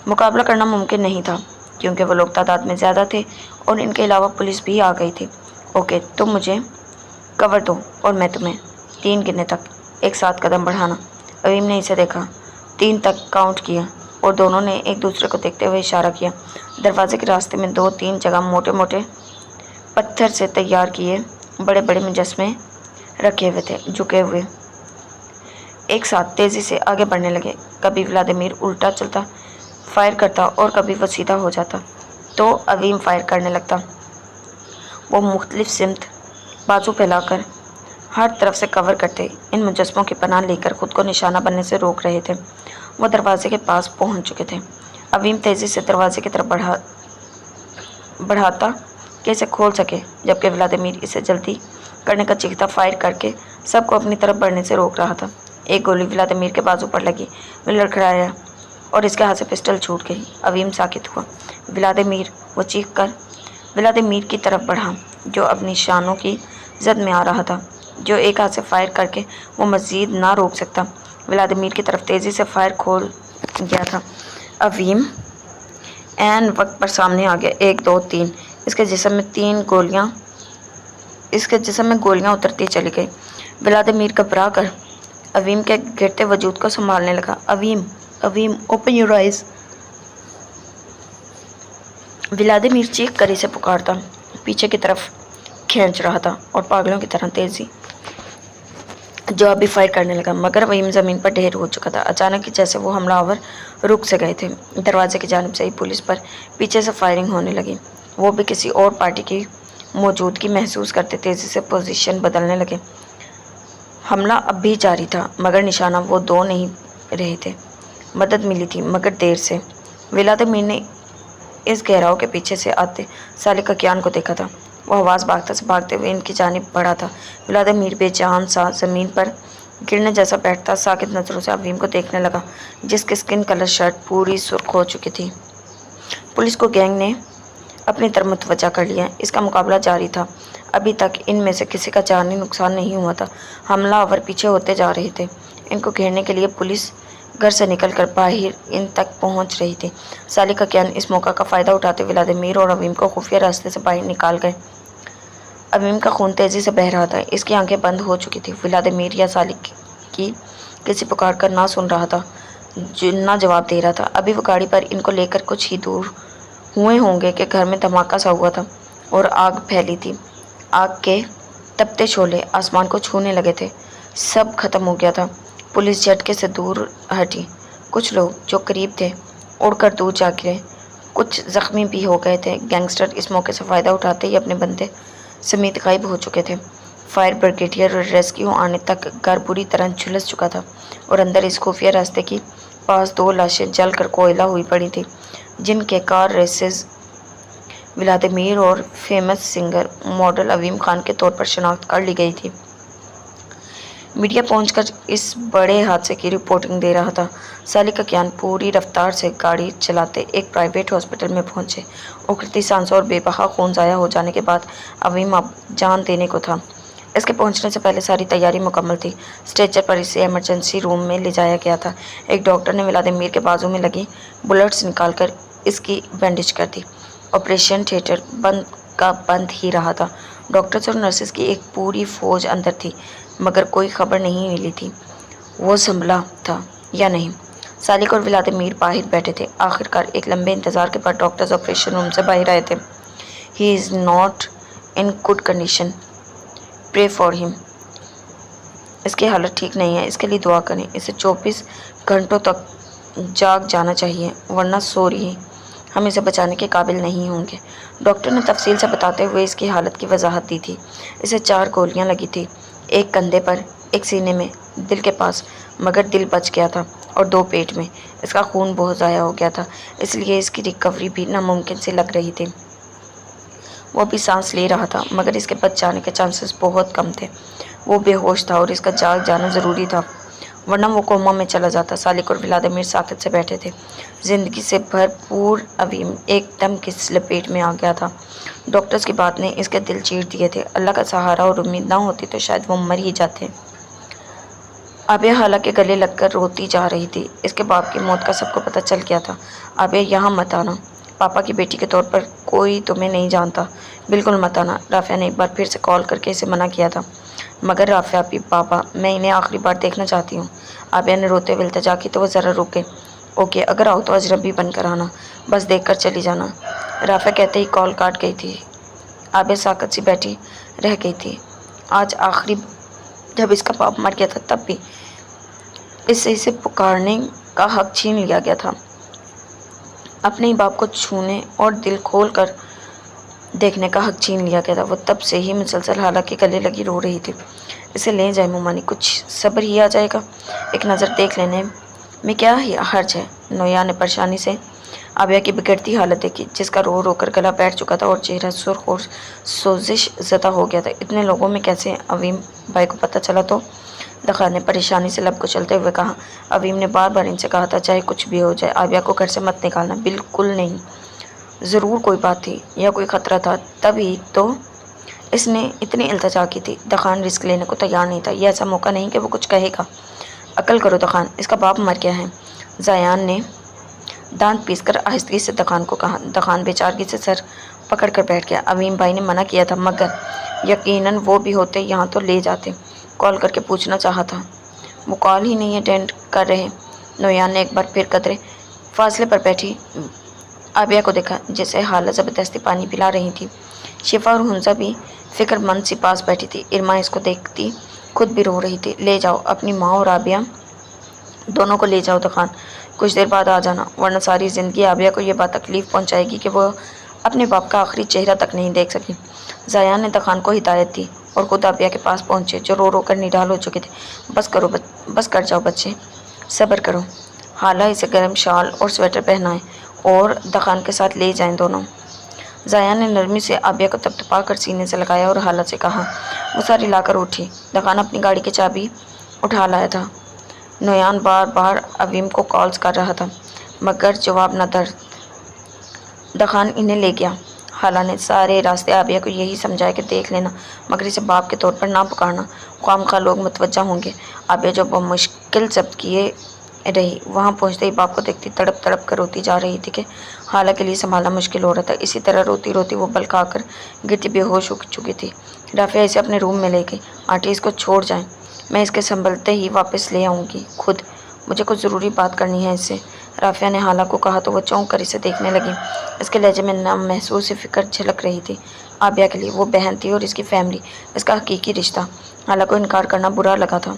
مقابلہ کرنا ممکن نہیں تھا کیونکہ وہ لوگ تعداد میں زیادہ تھے اور ان کے علاوہ پولیس بھی آ گئی تھی۔ اوکے، تم مجھے کور دو اور میں تمہیں 3 گننے تک ایک ساتھ قدم بڑھانا۔ عویم نے اسے دیکھا، 3 تک کاؤنٹ کیا اور دونوں نے ایک دوسرے کو دیکھتے ہوئے اشارہ کیا۔ دروازے کے راستے میں 2-3 جگہ موٹے موٹے پتھر سے تیار کیے بڑے بڑے مجسمے رکھے ہوئے تھے، جھکے ہوئے ایک ساتھ تیزی سے آگے بڑھنے لگے۔ کبھی ولادیمیر الٹا چلتا فائر کرتا اور کبھی وہ سیدھا ہو جاتا تو عویم فائر کرنے لگتا۔ وہ مختلف سمت بازو پھیلا کر ہر طرف سے کور کرتے ان مجسموں کی پناہ لے کر خود کو نشانہ بننے سے روک رہے تھے۔ وہ دروازے کے پاس پہنچ چکے تھے۔ عویم تیزی سے دروازے کی طرف بڑھاتا کہ اسے کھول سکے، جبکہ ولادیمیر اسے جلدی کرنے کا چیختا فائر کر کے سب کو اپنی طرف بڑھنے سے روک رہا تھا۔ ایک گولی ولادیمیر کے بازو پر لگی، وہ لڑکھڑایا اور اس کے ہاتھ سے پسٹل چھوٹ گئی۔ عویم ساکت ہوا۔ ولادیمیر، وہ چیخ کر ولادیمیر کی طرف بڑھا جو اپنی شانوں کی زد میں آ رہا تھا، جو ایک ہاتھ سے فائر کر کے وہ مزید نہ روک سکتا۔ ولادیمیر کی طرف تیزی سے فائر کھول گیا تھا۔ عویم عین وقت پر سامنے آ گیا۔ 1 2 3 اس کے جسم میں گولیاں اترتی چلی گئی۔ ولادیمیر گھبرا کر عویم کے گرتے وجود کو سنبھالنے لگا۔ عویم اوپن یور آئیز۔ ولادیمیر چیخ کر اسے پکارتا پیچھے کی طرف کھینچ رہا تھا اور پاگلوں کی طرح تیزی جو ابھی فائر کرنے لگا، مگر عویم زمین پر ڈھیر ہو چکا تھا۔ اچانک ہی جیسے وہ حملہ آور رک سے گئے تھے، دروازے کی جانب سے ہی پولیس پر پیچھے سے فائرنگ ہونے لگی۔ وہ بھی کسی اور پارٹی کی موجودگی محسوس کرتے تیزی سے پوزیشن بدلنے لگے۔ حملہ اب بھی جاری تھا مگر نشانہ وہ 2 نہیں رہے تھے۔ مدد ملی تھی مگر دیر سے۔ ولادیمیر نے اس گہراؤ کے پیچھے سے آتے سالک ککیان کو دیکھا تھا۔ وہ آواز بھاگتے ہوئے ان کی جانب بڑھا تھا۔ ولادیمیر بے جان سا زمین پر گرنے جیسا بیٹھتا ساکت نظروں سے عویم کو دیکھنے لگا، جس کی سکن کلر شرٹ پوری سرخ ہو چکی تھی۔ پولیس کو گینگ نے اپنی طرف متوجہ کر لیا۔ اس کا مقابلہ جاری تھا۔ ابھی تک ان میں سے کسی کا جانی نقصان نہیں ہوا تھا۔ حملہ آور پیچھے ہوتے جا رہے تھے۔ ان کو گھیرنے کے لیے پولیس گھر سے نکل کر باہر ان تک پہنچ رہی تھی۔ سالک ککیان اس موقع کا فائدہ اٹھاتے ولادیمیر اور عویم کو خفیہ راستے سے باہر نکال گئے۔ عویم کا خون تیزی سے بہہ رہا تھا، اس کی آنکھیں بند ہو چکی تھی۔ ولادیمیر یا سالک کی کسی پکار کر نہ سن رہا تھا، نہ جواب دے رہا تھا۔ ابھی وہ گاڑی پر ان کو لے کر کچھ ہی دور ہوئے ہوں گے کہ گھر میں دھماکہ سا ہوا تھا اور آگ پھیلی تھی۔ آگ کے تپتے شعلے آسمان کو چھونے لگے تھے۔ سب ختم ہو گیا تھا۔ پولیس جھٹکے سے دور ہٹی۔ کچھ لوگ جو قریب تھے اڑ کر دور جا گرے، کچھ زخمی بھی ہو گئے تھے۔ گینگسٹر اس موقع سے فائدہ اٹھاتے ہی اپنے بندے سمیت غائب ہو چکے تھے۔ فائر بریگیڈیئر اور ریسکیو آنے تک گھر بری طرح جھلس چکا تھا اور اندر اس خفیہ راستے کے پاس 2 لاشیں جل کر کوئلہ ہوئی پڑی تھیں، جن کے کار ریسز ولادیمیر اور فیمس سنگر ماڈل عویم خان کے طور پر شناخت کر لی گئی تھی۔ میڈیا پہنچ کر اس بڑے حادثے کی رپورٹنگ دے رہا تھا۔ سالک ککیان پوری رفتار سے گاڑی چلاتے ایک پرائیویٹ ہاسپٹل میں پہنچے۔ اکھڑتی سانسوں اور بے بہا خون ضائع ہو جانے کے بعد عویم اب جان دینے کو تھا۔ اس کے پہنچنے سے پہلے ساری تیاری مکمل تھی۔ اسٹریچر پر اسے ایمرجنسی روم میں لے جایا گیا تھا۔ ایک ڈاکٹر نے ولادیمیر کے بازو میں لگی بلٹس نکال کر اس کی بینڈیج کر دی۔ آپریشن تھیٹر بند کا بند ہی رہا تھا۔ ڈاکٹرز اور نرسز کی ایک پوری فوج اندر تھی مگر کوئی خبر نہیں ملی تھی وہ سنبھلا تھا یا نہیں۔ سالک اور ولادیمیر باہر بیٹھے تھے۔ آخر کار ایک لمبے انتظار کے بعد ڈاکٹرز آپریشن روم سے باہر آئے تھے۔ He is not in good condition. Pray for him. اس کی حالت ٹھیک نہیں ہے، اس کے لیے دعا کریں. اسے 24 گھنٹوں تک جاگ جانا چاہیے ورنہ سوری ہم اسے بچانے کے قابل نہیں ہوں گے. ڈاکٹر نے تفصیل سے بتاتے ہوئے اس کی حالت کی وضاحت دی تھی. اسے 4 گولیاں لگی تھی، ایک کندھے پر، ایک سینے میں، دل کے پاس، مگر دل بچ گیا تھا، اور 2 پیٹ میں. اس کا خون بہت ضائع ہو گیا تھا، اس لیے اس کی ریکوری بھی ناممکن سی لگ رہی تھی. وہ ابھی سانس لے رہا تھا مگر اس کے بچ جانے کے چانسز بہت کم تھے. وہ بے ہوش تھا اور اس کا جاگ جانا ضروری تھا ورنہ وہ کوما میں چلا جاتا. سالک اور ولادیمیر ساکت سے بیٹھے تھے. زندگی سے بھرپور اویم ایک دم کس لپیٹ میں آ گیا تھا. ڈاکٹرز کی بات نے اس کے دل چیر دیے تھے. اللہ کا سہارا اور امید نہ ہوتی تو شاید وہ مر ہی جاتے. آبیہ حالہ کے گلے لگ کر روتی جا رہی تھی. اس کے باپ کی موت کا سب کو پتہ چل گیا تھا. آبیہ یہاں مت آنا، پاپا کی بیٹی کے طور پر کوئی تمہیں نہیں جانتا، بالکل مت آنا. رافعہ نے ایک بار پھر سے کال کر کے اسے منع کیا تھا. مگر رافعہ بھی پاپا میں انہیں آخری بار دیکھنا چاہتی ہوں. آبیہ نے روتے ہوئے التجا کی تو وہ ذرا رک گئے. اوکے اگر آؤ تو اجنبی بن کر آنا، بس دیکھ کر چلی جانا. رافعہ کہتے ہی کال کاٹ گئی تھی. آبیہ ساکت سی بیٹھی رہ گئی تھی. آج آخری جب اس کا باپ مر گیا تھا تب بھی اس سے اسے پکارنے کا حق چھین لیا گیا تھا، اپنے ہی باپ کو چھونے اور دل کھول کر دیکھنے کا حق چھین لیا گیا تھا. وہ تب سے ہی مسلسل حالہ کے گلے لگی رو رہی تھی. اسے لے جائے مومانی، کچھ صبر ہی آ جائے گا، ایک نظر دیکھ لینے میں کیا حرج ہے. نویا نے پریشانی سے آبیہ کی بگڑتی حالت دیکھی، جس کا رو رو کر گلا بیٹھ چکا تھا اور چہرہ سرخ اور سوزش زدہ ہو گیا تھا. اتنے لوگوں میں کیسے اویم بھائی کو پتہ چلا تو؟ دخان نے پریشانی سے لب کچلتے ہوئے کہا. اویم نے بار بار ان سے کہا تھا چاہے کچھ بھی ہو جائے آبیہ کو گھر سے مت نکالنا. بالکل نہیں، ضرور کوئی بات تھی یا کوئی خطرہ تھا تبھی تو اس نے اتنی التجا کی تھی. دخان رسک لینے کو تیار نہیں تھا. یہ ایسا موقع نہیں کہ وہ کچھ کہے گا. عقل کرو دخان، اس کا باپ مر گیا ہے. زیان نے دانت پیس کر آہستگی سے دخان کو کہا. دخان بیچارگی سے سر پکڑ کر بیٹھ گیا. اویم بھائی نے منع کیا تھا مگر یقیناً وہ بھی ہوتے یہاں تو لے جاتے. کال کر کے پوچھنا چاہا تھا. وہ کال ہی نہیں اٹینڈ کر رہے. نویان نے ایک بار پھر قدرے فاصلے پر بیٹھی آبیہ کو دیکھا جسے حالہ زبردستی پانی پلا رہی تھی. شفا اور حنزہ بھی فکر مند سی پاس بیٹھی تھی. ارما اس کو دیکھتی خود بھی رو رہی تھی. لے جاؤ اپنی ماں اور آبیہ دونوں کو لے جاؤ دخان، کچھ دیر بعد آ جانا ورنہ ساری زندگی آبیہ کو یہ بات تکلیف پہنچائے گی کہ وہ اپنے باپ کا آخری چہرہ تک نہیں دیکھ سکی. زیان نے دخان کو ہدایت دی اور خود آبیہ کے پاس پہنچے جو رو رو کر نڈال ہو چکے تھے. بس کر جاؤ بچے، صبر کرو. حالہ اسے گرم شال اور سویٹر پہنائے اور دخان کے ساتھ لے جائیں دونوں. زیان نے نرمی سے آبیہ کو تپتپا کر سینے سے لگایا اور حالہ سے کہا. وہ ساری لا کر اٹھی. دخان اپنی گاڑی کی چابی اٹھا لایا تھا. نویان بار بار اویم کو کالز کر رہا تھا مگر جواب نہ درد. دخان انہیں لے گیا. حالہ نے سارے راستے آبیہ کو یہی سمجھایا کہ دیکھ لینا مگر اسے باپ کے طور پر نہ پکارنا، خواہ مخواہ لوگ متوجہ ہوں گے. آبیہ جو بمشکل ضبط کیے رہی وہاں پہنچتے ہی باپ کو دیکھتی تڑپ تڑپ کر روتی جا رہی تھی کہ حالہ کے لیے سنبھالنا مشکل ہو رہا تھا. اسی طرح روتی روتی وہ بلکا کر گرتی بے ہوش ہو چکی تھی. رافعہ اسے اپنے روم میں لے گئی. آنٹی اس کو چھوڑ جائیں، میں اس کے سنبھلتے ہی واپس لے آؤں گی خود، مجھے کچھ ضروری بات کرنی ہے اس سے. رافعہ نے حالہ کو کہا تو وہ چونک کر اسے دیکھنے لگی. اس کے لہجے میں نامحسوس فکر جھلک رہی تھی. آبیہ کے لیے وہ بہن تھی اور اس کی فیملی اس کا حقیقی رشتہ. حالہ کو انکار کرنا برا لگا تھا.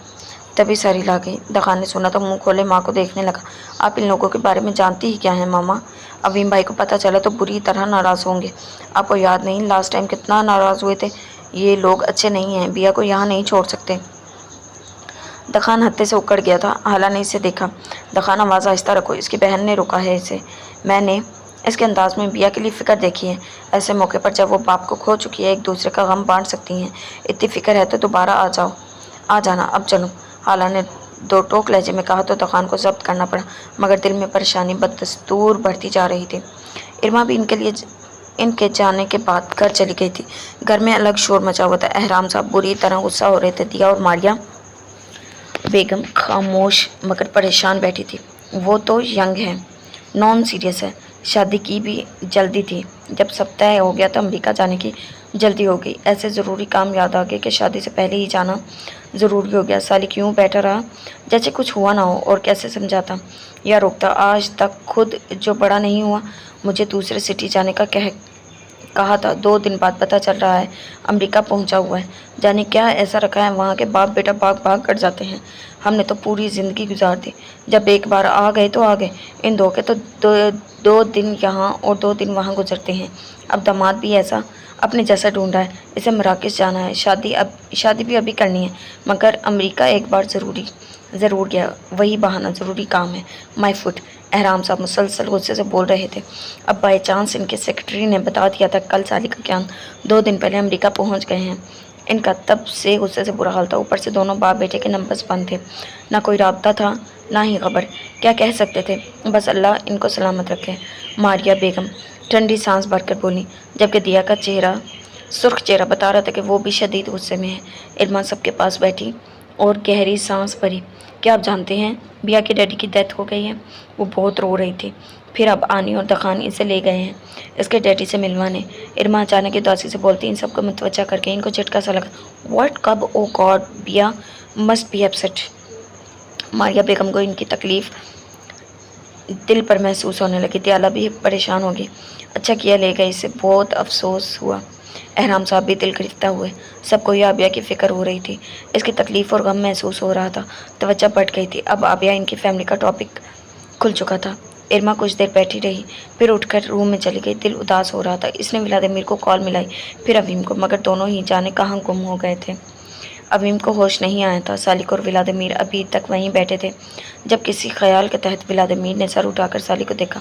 تبھی سر ہلا گئی. دخان نے سنا تو منہ کھولے ماں کو دیکھنے لگا. آپ ان لوگوں کے بارے میں جانتی ہی کیا ہیں ماما؟ اویم بھائی کو پتہ چلا تو بری طرح ناراض ہوں گے. آپ کو یاد نہیں لاسٹ ٹائم کتنا ناراض ہوئے تھے؟ یہ لوگ اچھے نہیں ہیں، بیا کو یہاں نہیں چھوڑ سکتے. دخان ہتے سے اکڑ گیا تھا. حالہ نے اسے دیکھا. دخان آواز آہستہ رکھو، اس کی بہن نے روکا ہے اسے. میں نے اس کے انداز میں بیا کے لیے فکر دیکھی ہے. ایسے موقع پر جب وہ باپ کو کھو چکی ہے ایک دوسرے کا غم بانٹ سکتی ہیں. اتنی فکر ہے تو دوبارہ آ جانا اب چلو. حالہ نے دو ٹوک لہجے میں کہا تو دخان کو ضبط کرنا پڑا مگر دل میں پریشانی بدستور بڑھتی جا رہی تھی. ارما بھی ان کے جانے کے بعد گھر چلی گئی تھی. گھر میں الگ شور مچا ہوا تھا. احرام صاحب بری طرح غصہ ہو رہے تھے. دیا اور ماریا بیگم خاموش مگر پریشان بیٹھی تھی. وہ تو ینگ ہے، نان سیریس ہے، شادی کی بھی جلدی تھی. جب سب طے ہو گیا تو امریکہ جانے کی جلدی ہو گئی. ایسے ضروری کام یاد آ گئے کہ شادی سے پہلے ہی جانا ضروری ہو گیا. سالک کیوں بیٹھا رہا جیسے کچھ ہوا نہ ہو اور کیسے سمجھاتا یا روکتا؟ آج تک خود جو بڑا نہیں ہوا مجھے دوسرے سٹی جانے کا کہا تھا 2 دن بعد پتہ چل رہا ہے امریکہ پہنچا ہوا ہے۔ جانے کیا ایسا رکھا ہے وہاں کے باپ بیٹا بھاگ بھاگ کر جاتے ہیں۔ ہم نے تو پوری زندگی گزار دی، جب ایک بار آ گئے تو آ گئے۔ ان دو کے تو 2 دن یہاں اور 2 دن وہاں گزرتے ہیں۔ اب داماد بھی ایسا اپنے جیسا ڈھونڈا ہے، اسے مراکش جانا ہے، شادی بھی ابھی کرنی ہے، مگر امریکہ ایک بار ضرور گیا، وہی بہانہ، ضروری کام ہے۔ مائی فٹ۔ احرام صاحب مسلسل غصے سے بول رہے تھے۔ اب بائی چانس ان کے سیکرٹری نے بتا دیا تھا کل سالی کا کیان 2 دن پہلے امریکہ پہنچ گئے ہیں۔ ان کا تب سے غصے سے برا حال تھا، اوپر سے دونوں باپ بیٹے کے نمبرز بند تھے، نہ کوئی رابطہ تھا نہ ہی خبر۔ کیا کہہ سکتے تھے؟ بس اللہ ان کو سلامت رکھے۔ ماریہ بیگم ٹھنڈی سانس بھر کر بولی، جبکہ دیا کا سرخ چہرہ بتا رہا تھا کہ وہ بھی شدید غصے میں ہے۔ علما سب کے پاس بیٹھی اور گہری سانس بھری۔ کیا آپ جانتے ہیں بیا کے ڈیڈی کی ڈیتھ ہو گئی ہے؟ وہ بہت رو رہی تھی۔ پھر اب آنی اور دخان اسے لے گئے ہیں اس کے ڈیڈی سے ملوانے۔ ارما اچانک اداسی سے بولتی، ان سب کو متوجہ کر کے ان کو جھٹکا سا لگا۔ واٹ؟ کب؟ او گاڈ، بیا مسٹ بی اپسیٹ۔ ماریہ بیگم کو ان کی تکلیف دل پر محسوس ہونے لگی۔ دیالا بھی پریشان ہوگی۔ اچھا کیا لے گئے، اسے بہت افسوس ہوا۔ احرام صاحب بھی دل گرفتہ ہوئے۔ سب کو یہ آبیہ کی فکر ہو رہی تھی، اس کی تکلیف اور غم محسوس ہو رہا تھا۔ توجہ بڑھ گئی تھی۔ اب آبیہ ان کی فیملی کا ٹاپک کھل چکا تھا۔ ارما کچھ دیر بیٹھی رہی، پھر اٹھ کر روم میں چلی گئی۔ دل اداس ہو رہا تھا۔ اس نے ولادیمیر کو کال ملائی، پھر اویم کو، مگر دونوں ہی جانے کہاں گم ہو گئے تھے۔ اویم کو ہوش نہیں آیا تھا۔ سالک اور ولادیمیر ابھی تک وہیں بیٹھے تھے، جب کسی خیال کے تحت ولادیمیر نے سر اٹھا کر سالک کو دیکھا۔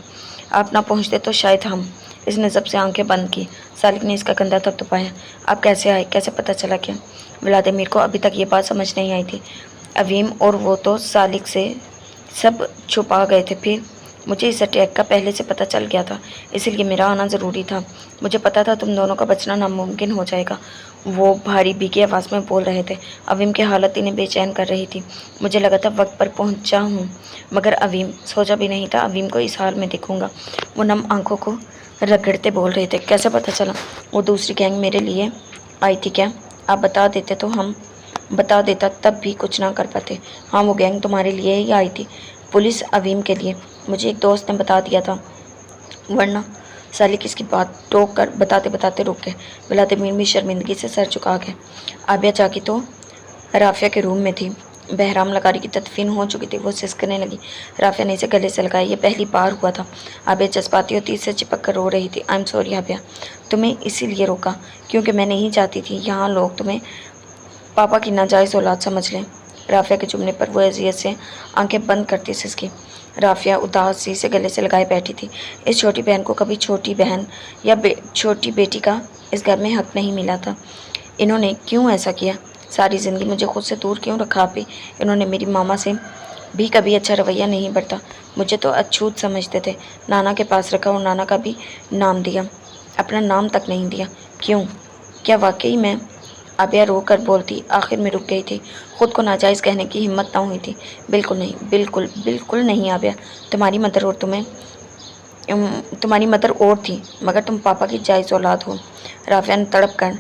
آپ نہ پہنچتے تو شاید ہم۔ اس نے سب سے آنکھیں بند کی۔ سالک نے اس کا کندھا تھپتھپایا۔ آپ کیسے آئے؟ کیسے پتہ چلا؟ کیا؟ ولادیمیر کو ابھی تک یہ بات سمجھ نہیں آئی تھی۔ اویم اور وہ تو سالک سے سب چھپا گئے تھے، پھر مجھے اس اٹیک کا پہلے سے پتہ چل گیا تھا، اسی لیے میرا آنا ضروری تھا۔ مجھے پتہ تھا تم دونوں کا بچنا ناممکن ہو جائے گا۔ وہ بھاری بھیگی آواز میں بول رہے تھے۔ اویم کی حالت انہیں بے چین کر رہی تھی۔ مجھے لگا تھا وقت پر پہنچا ہوں، مگر اویم، سوچا بھی نہیں تھا اویم کو اس حال میں دیکھوں گا۔ وہ نم آنکھوں کو رگڑتے بول رہے تھے۔ کیسے پتہ چلا؟ وہ دوسری گینگ میرے لیے آئی تھی کیا؟ آپ بتا دیتے تو ہم بتا دیتا، تب بھی کچھ نہ کر پاتے۔ ہاں، وہ گینگ تمہارے لیے ہی آئی تھی، پولیس اویم کے لیے، مجھے ایک دوست نے بتا دیا تھا، ورنہ۔ سالک اس کی بات ٹوک کر بتاتے بتاتے رک گئے۔ ولادیمیر بھی شرمندگی سے سر جھکا گئے۔ آبیہ جاگی تو رافیہ کے روم میں تھی۔ بہرام لگاری کی تدفین ہو چکی تھی۔ وہ سسکنے لگی۔ رافیہ نے اسے گلے سے لگایا۔ یہ پہلی بار ہوا تھا۔ آبیہ جذباتی اور تیز سے چپک کر رو رہی تھی۔ آئی ایم سوری آبیہ، تمہیں اسی لیے روکا کیونکہ میں نہیں چاہتی تھی یہاں لوگ تمہیں پاپا کی ناجائز اولاد سمجھ لیں۔ رافیہ کے جملے پر وہ اذیت سے آنکھیں بند کرتی سسکی۔ رافیہ اداسی سے گلے سے لگائے بیٹھی تھی۔ اس چھوٹی بہن کو کبھی چھوٹی بہن یا چھوٹی بیٹی کا اس گھر میں حق نہیں ملا تھا۔ انہوں نے کیوں ایسا کیا؟ ساری زندگی مجھے خود سے دور کیوں رکھا آپی؟ انہوں نے میری ماما سے بھی کبھی اچھا رویہ نہیں برتا، مجھے تو اچھوت سمجھتے تھے۔ نانا کے پاس رکھا اور نانا کا بھی نام دیا، اپنا نام تک نہیں دیا۔ کیوں؟ کیا واقعی میں؟ آبیہ رو کر بولتی، آخر میں رک گئی تھی۔ خود کو ناجائز کہنے کی ہمت نہ ہوئی تھی۔ بالکل نہیں، بالکل نہیں آبیہ، تمہاری مدر اور تھی، مگر تم پاپا کی جائز اولاد ہو۔ رافیہ نے تڑپ کر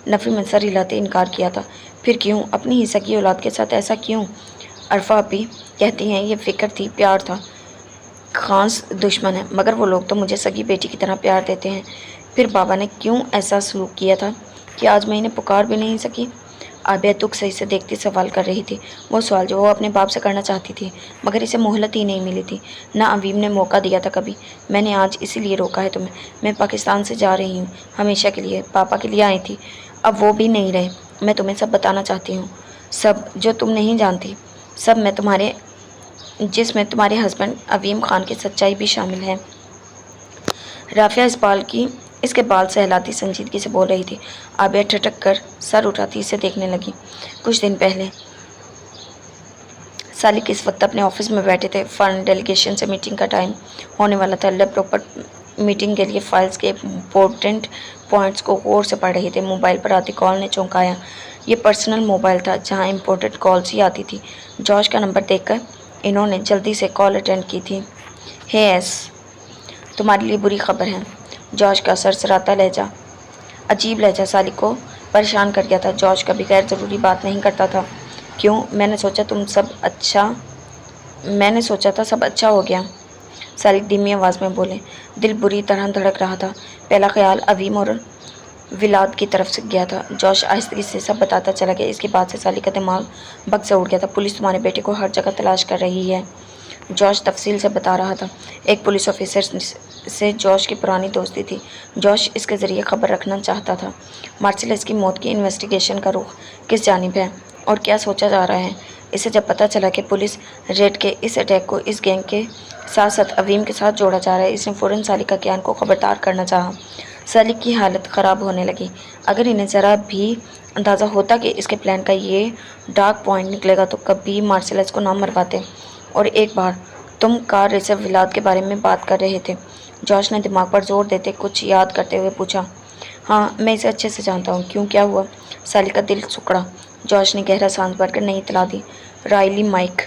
نفی میں سر ہلاتے انکار کیا تھا۔ پھر کیوں؟ اپنی حصہ کی اولاد کے ساتھ ایسا کیوں؟ عرفہ آپی کہتی ہیں یہ فکر تھی، پیار تھا۔ خانز دشمن ہے، مگر وہ لوگ تو مجھے سگی بیٹی کی طرح پیار دیتے ہیں۔ پھر بابا نے کیوں ایسا سلوک کیا تھا کہ آج میں انہیں پکار بھی نہیں سکی؟ آبیہ دکھ سے اسے دیکھتی سوال کر رہی تھی، وہ سوال جو وہ اپنے باپ سے کرنا چاہتی تھی، مگر اسے مہلت ہی نہیں ملی تھی، نہ اویم نے موقع دیا تھا کبھی۔ میں نے آج اسی لیے روکا ہے تمہیں۔ میں پاکستان سے جا رہی ہوں، ہمیشہ کے لیے، پاپا کے لیے آئی تھی، اب وہ بھی نہیں رہے۔ میں تمہیں سب بتانا چاہتی ہوں، سب جو تم نہیں جانتی، سب میں تمہارے، جس میں تمہارے ہسبینڈ اویم خان کی سچائی بھی شامل ہے۔ رافیہ اس کے بال سہلاتی سنجیدگی سے بول رہی تھی۔ آبیہ ٹھٹک کر سر اٹھاتی اسے دیکھنے لگی۔ کچھ دن پہلے سالک اس وقت اپنے آفس میں بیٹھے تھے۔ فارن ڈیلیگیشن سے میٹنگ کا ٹائم ہونے والا تھا۔ لیپ ٹاپ پر میٹنگ کے لیے فائلز کے امپورٹنٹ پوائنٹس کو غور سے پڑھ رہے تھے۔ موبائل پر آتی کال نے چونکایا۔ یہ پرسنل موبائل تھا جہاں امپورٹنٹ کالز ہی آتی تھی۔ جارج کا نمبر دیکھ کر انہوں نے جلدی سے کال اٹینڈ کی تھی۔ ہے ایس، تمہارے لیے بری خبر ہے۔ جارج کا سرسراتا لہجہ، عجیب لہجہ سالک کو پریشان کر گیا تھا۔ جارج کبھی غیر ضروری بات نہیں کرتا تھا۔ کیوں؟ میں نے سوچا تھا سب اچھا ہو گیا۔ سالک دھیمی آواز میں بولے۔ دل بری طرح دھڑک رہا تھا۔ پہلا خیال عویم اور ولاد کی طرف سے گیا تھا۔ جوش آہستگی سے سب بتاتا چلا گیا۔ اس کی بات سے سالک کا دماغ بگ سے اٹھ گیا تھا۔ پولیس تمہارے بیٹے کو ہر جگہ تلاش کر رہی ہے، جوش تفصیل سے بتا رہا تھا۔ ایک پولیس آفیسر سے جوش کی پرانی دوستی تھی۔ جوش اس کے ذریعے خبر رکھنا چاہتا تھا۔ مارسیلس کی موت کی انویسٹیگیشن کا رخ کس جانب ہے اور کیا سوچا جا رہا ہے؟ اسے جب پتہ چلا کہ پولیس ریڈ کے اس اٹیک کو اس گینگ کے ساتھ ساتھ عویم کے ساتھ جوڑا جا رہا ہے، اس نے فوراً سالک کا کیان کو خبردار کرنا چاہا۔ سالک کی حالت خراب ہونے لگی۔ اگر انہیں ذرا بھی اندازہ ہوتا کہ اس کے پلان کا یہ ڈارک پوائنٹ نکلے گا تو کبھی مارسیلس کو نہ مرواتے۔ اور ایک بار تم کار ریسر ولاد کے بارے میں بات کر رہے تھے، جوش نے دماغ پر زور دیتے کچھ یاد کرتے ہوئے پوچھا۔ ہاں، میں اسے اچھے سے جانتا ہوں۔ کیوں، کیا ہوا؟ سالک کا دل سکڑا۔ جوش نے گہرا سانس بھر کر نئی اطلاع دی۔ Riley Mike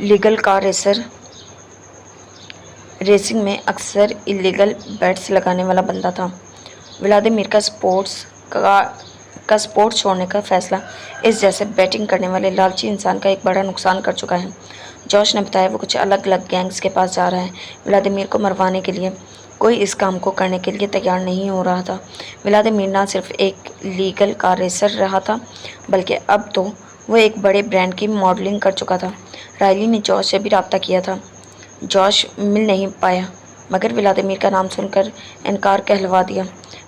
legal car racing میں اکثر اللیگل بیٹس لگانے والا بندہ تھا۔ ولادیمیر کا سپورٹس چھوڑنے کا فیصلہ اس جیسے بیٹنگ کرنے والے لالچی انسان کا ایک بڑا نقصان کر چکا ہے۔ جوش نے بتایا وہ کچھ الگ الگ گینگز کے پاس جا رہا ہے۔ ولادیمیر کو مروانے کے لیے کوئی اس کام کو کرنے کے لیے تیار نہیں ہو رہا تھا۔ ولادیمیر نہ صرف ایک لیگل کار ریسر رہا تھا بلکہ اب تو وہ ایک بڑے برانڈ کی ماڈلنگ کر چکا تھا۔ رائلی نے جوش سے بھی رابطہ کیا تھا۔ جوش مل نہیں پایا مگر ولادیمیر کا نام سن کر انکار کہلوا دیا۔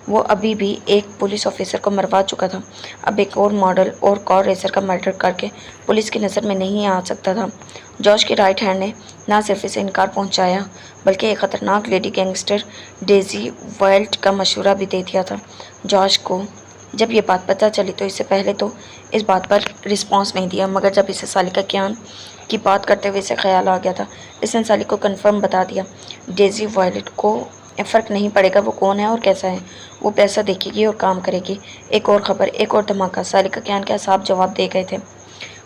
وہ ابھی بھی ایک پولیس آفیسر کو مروا چکا تھا، اب ایک اور ماڈل اور کار ریسر کا مرڈر کر کے پولیس کی نظر میں نہیں آ سکتا تھا۔ جوش کے رائٹ ہینڈ نے نہ صرف اسے انکار پہنچایا بلکہ ایک خطرناک لیڈی گینگسٹر ڈیزی وائلٹ کا مشورہ بھی دے دیا تھا۔ جوش کو جب یہ بات پتہ چلی تو اس سے پہلے تو اس بات پر رسپانس نہیں دیا، مگر جب اسے سالک کا کیان کی بات کرتے ہوئے اسے خیال آ گیا تھا، اس نے سالک کو کنفرم بتا دیا۔ ڈیزی وائلٹ کو فرق نہیں پڑے گا وہ کون ہے اور کیسا ہے، وہ پیسہ دیکھے گی اور کام کرے گی۔ ایک اور خبر، ایک اور دھماکہ۔ سالک کا کیان کے اعصاب جواب دے گئے تھے۔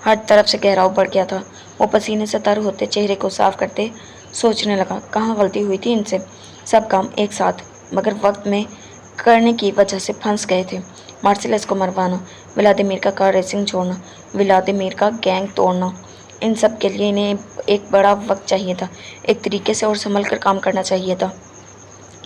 ہر طرف سے گہراؤ بڑھ گیا تھا۔ وہ پسینے سے تر ہوتے چہرے کو صاف کرتے سوچنے لگا، کہاں غلطی ہوئی تھی ان سے؟ سب کام ایک ساتھ مگر وقت میں کرنے کی وجہ سے پھنس گئے تھے۔ مارسیلس کو مروانا، ولادیمیر کا کار ریسنگ چھوڑنا، ولادیمیر کا گینگ توڑنا، ان سب کے لیے انہیں ایک بڑا وقت چاہیے تھا، ایک طریقے سے اور سنبھل کر کام کرنا چاہیے تھا۔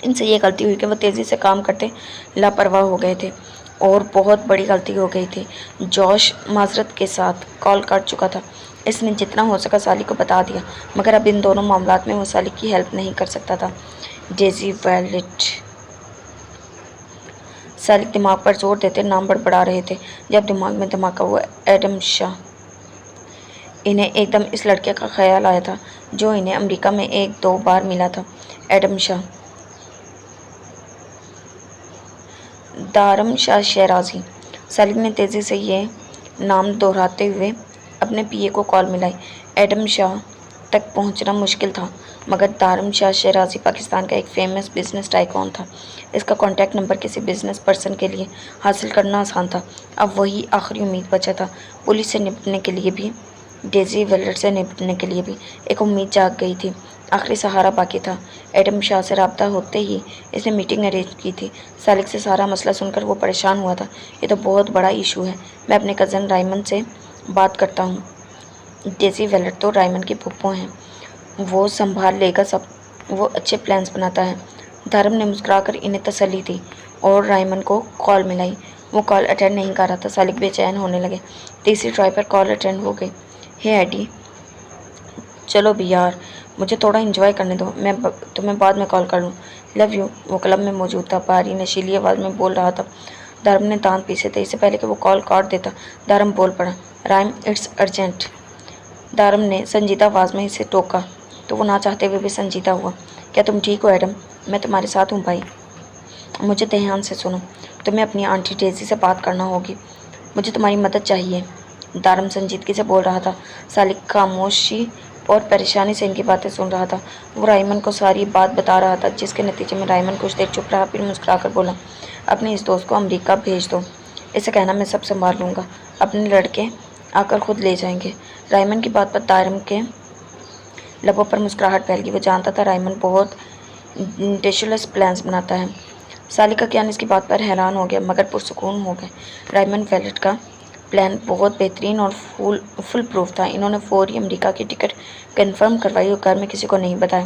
ان سے یہ غلطی ہوئی کہ وہ تیزی سے کام کرتے لاپرواہ ہو گئے تھے اور بہت بڑی غلطی ہو گئی تھی۔ جوش معذرت کے ساتھ کال کاٹ چکا تھا۔ اس نے جتنا ہو سکا سالک کو بتا دیا مگر اب ان دونوں معاملات میں وہ سالک کی ہیلپ نہیں کر سکتا تھا۔ Daisy Violet. سالک دماغ پر زور دیتے نام بڑبڑا رہے تھے جب دماغ میں دھماکہ ہوا۔ ایڈم شاہ۔ انہیں ایک دم اس لڑکے کا خیال آیا تھا جو انہیں امریکہ میں ایک دو بار ملا تھا۔ ایڈم شاہ۔ دارم شاہ شیرازی۔ سالک نے تیزی سے یہ نام دہراتے ہوئے اپنے پی اے کو کال ملائی۔ ایڈم شاہ تک پہنچنا مشکل تھا مگر دارم شاہ شیرازی پاکستان کا ایک فیمس بزنس ٹائکون تھا۔ اس کا کانٹیکٹ نمبر کسی بزنس پرسن کے لیے حاصل کرنا آسان تھا۔ اب وہی آخری امید بچا تھا۔ پولیس سے نمٹنے کے لیے بھی، ڈیزی ویلٹ سے نمٹنے کے لیے بھی ایک امید جاگ گئی تھی۔ آخری سہارا باقی تھا۔ ایڈم شاہ سے رابطہ ہوتے ہی اس نے میٹنگ ارینج کی تھی۔ سالک سے سارا مسئلہ سن کر وہ پریشان ہوا تھا۔ یہ تو بہت بڑا ایشو ہے، میں اپنے کزن رائمن سے بات کرتا ہوں۔ ڈیزی ویلٹ تو رائمن کی پھپھو ہیں، وہ سنبھال لے گا سب، وہ اچھے پلانز بناتا ہے۔ دھرم نے مسکرا کر انہیں تسلی دی اور رائمن کو کال ملائی۔ وہ کال اٹینڈ نہیں کر رہا تھا۔ سالک بے چین ہونے لگے۔ تیسری ٹرائی پر کال اٹینڈ ہو گئی۔ ہے ایڈی، چلو بھی یار، مجھے تھوڑا انجوائے کرنے دو، میں تمہیں بعد میں کال کر لوں۔ Love you. وہ کلب میں موجود تھا، بھاری نشیلی آواز میں بول رہا تھا۔ دھرم نے دانت پیسے تھے، اس سے پہلے کہ وہ کال کاٹ دیتا دھرم بول پڑا، رائم اٹس ارجنٹ۔ دھرم نے سنجیدہ آواز میں اسے ٹوکا تو وہ نہ چاہتے ہوئے بھی سنجیدہ ہوا۔ کیا تم ٹھیک ہو ایڈم؟ میں تمہارے ساتھ ہوں بھائی۔ مجھے دھیان سے سنو، تمہیں اپنی آنٹی ڈیزی سے بات کرنا ہوگی، مجھے تمہاری مدد چاہیے۔ دھرم سنجیدگی سے بول رہا تھا۔ سالک خاموشی اور پریشانی سے ان کی باتیں سن رہا تھا۔ وہ رائمن کو ساری بات بتا رہا تھا جس کے نتیجے میں رائمن کچھ دیر چپ رہا، پھر مسکرا کر بولا، اپنے اس دوست کو امریکہ بھیج دو، اسے کہنا میں سب سنبھال لوں گا، اپنے لڑکے آ کر خود لے جائیں گے۔ رائمن کی بات پر دھرم کے لبوں پر مسکراہٹ پھیل گئی۔ وہ جانتا تھا رائمن بہت ڈیشلس پلانز بناتا ہے۔ سالک کا کیان اس کی بات پر حیران ہو گیا مگر پرسکون ہو گئے۔ رائمن ویلٹ کا پلان بہت بہترین اور فل پروف تھا۔ انہوں نے فوری امریکہ کی ٹکٹ کنفرم کروائی اور گھر میں کسی کو نہیں بتایا۔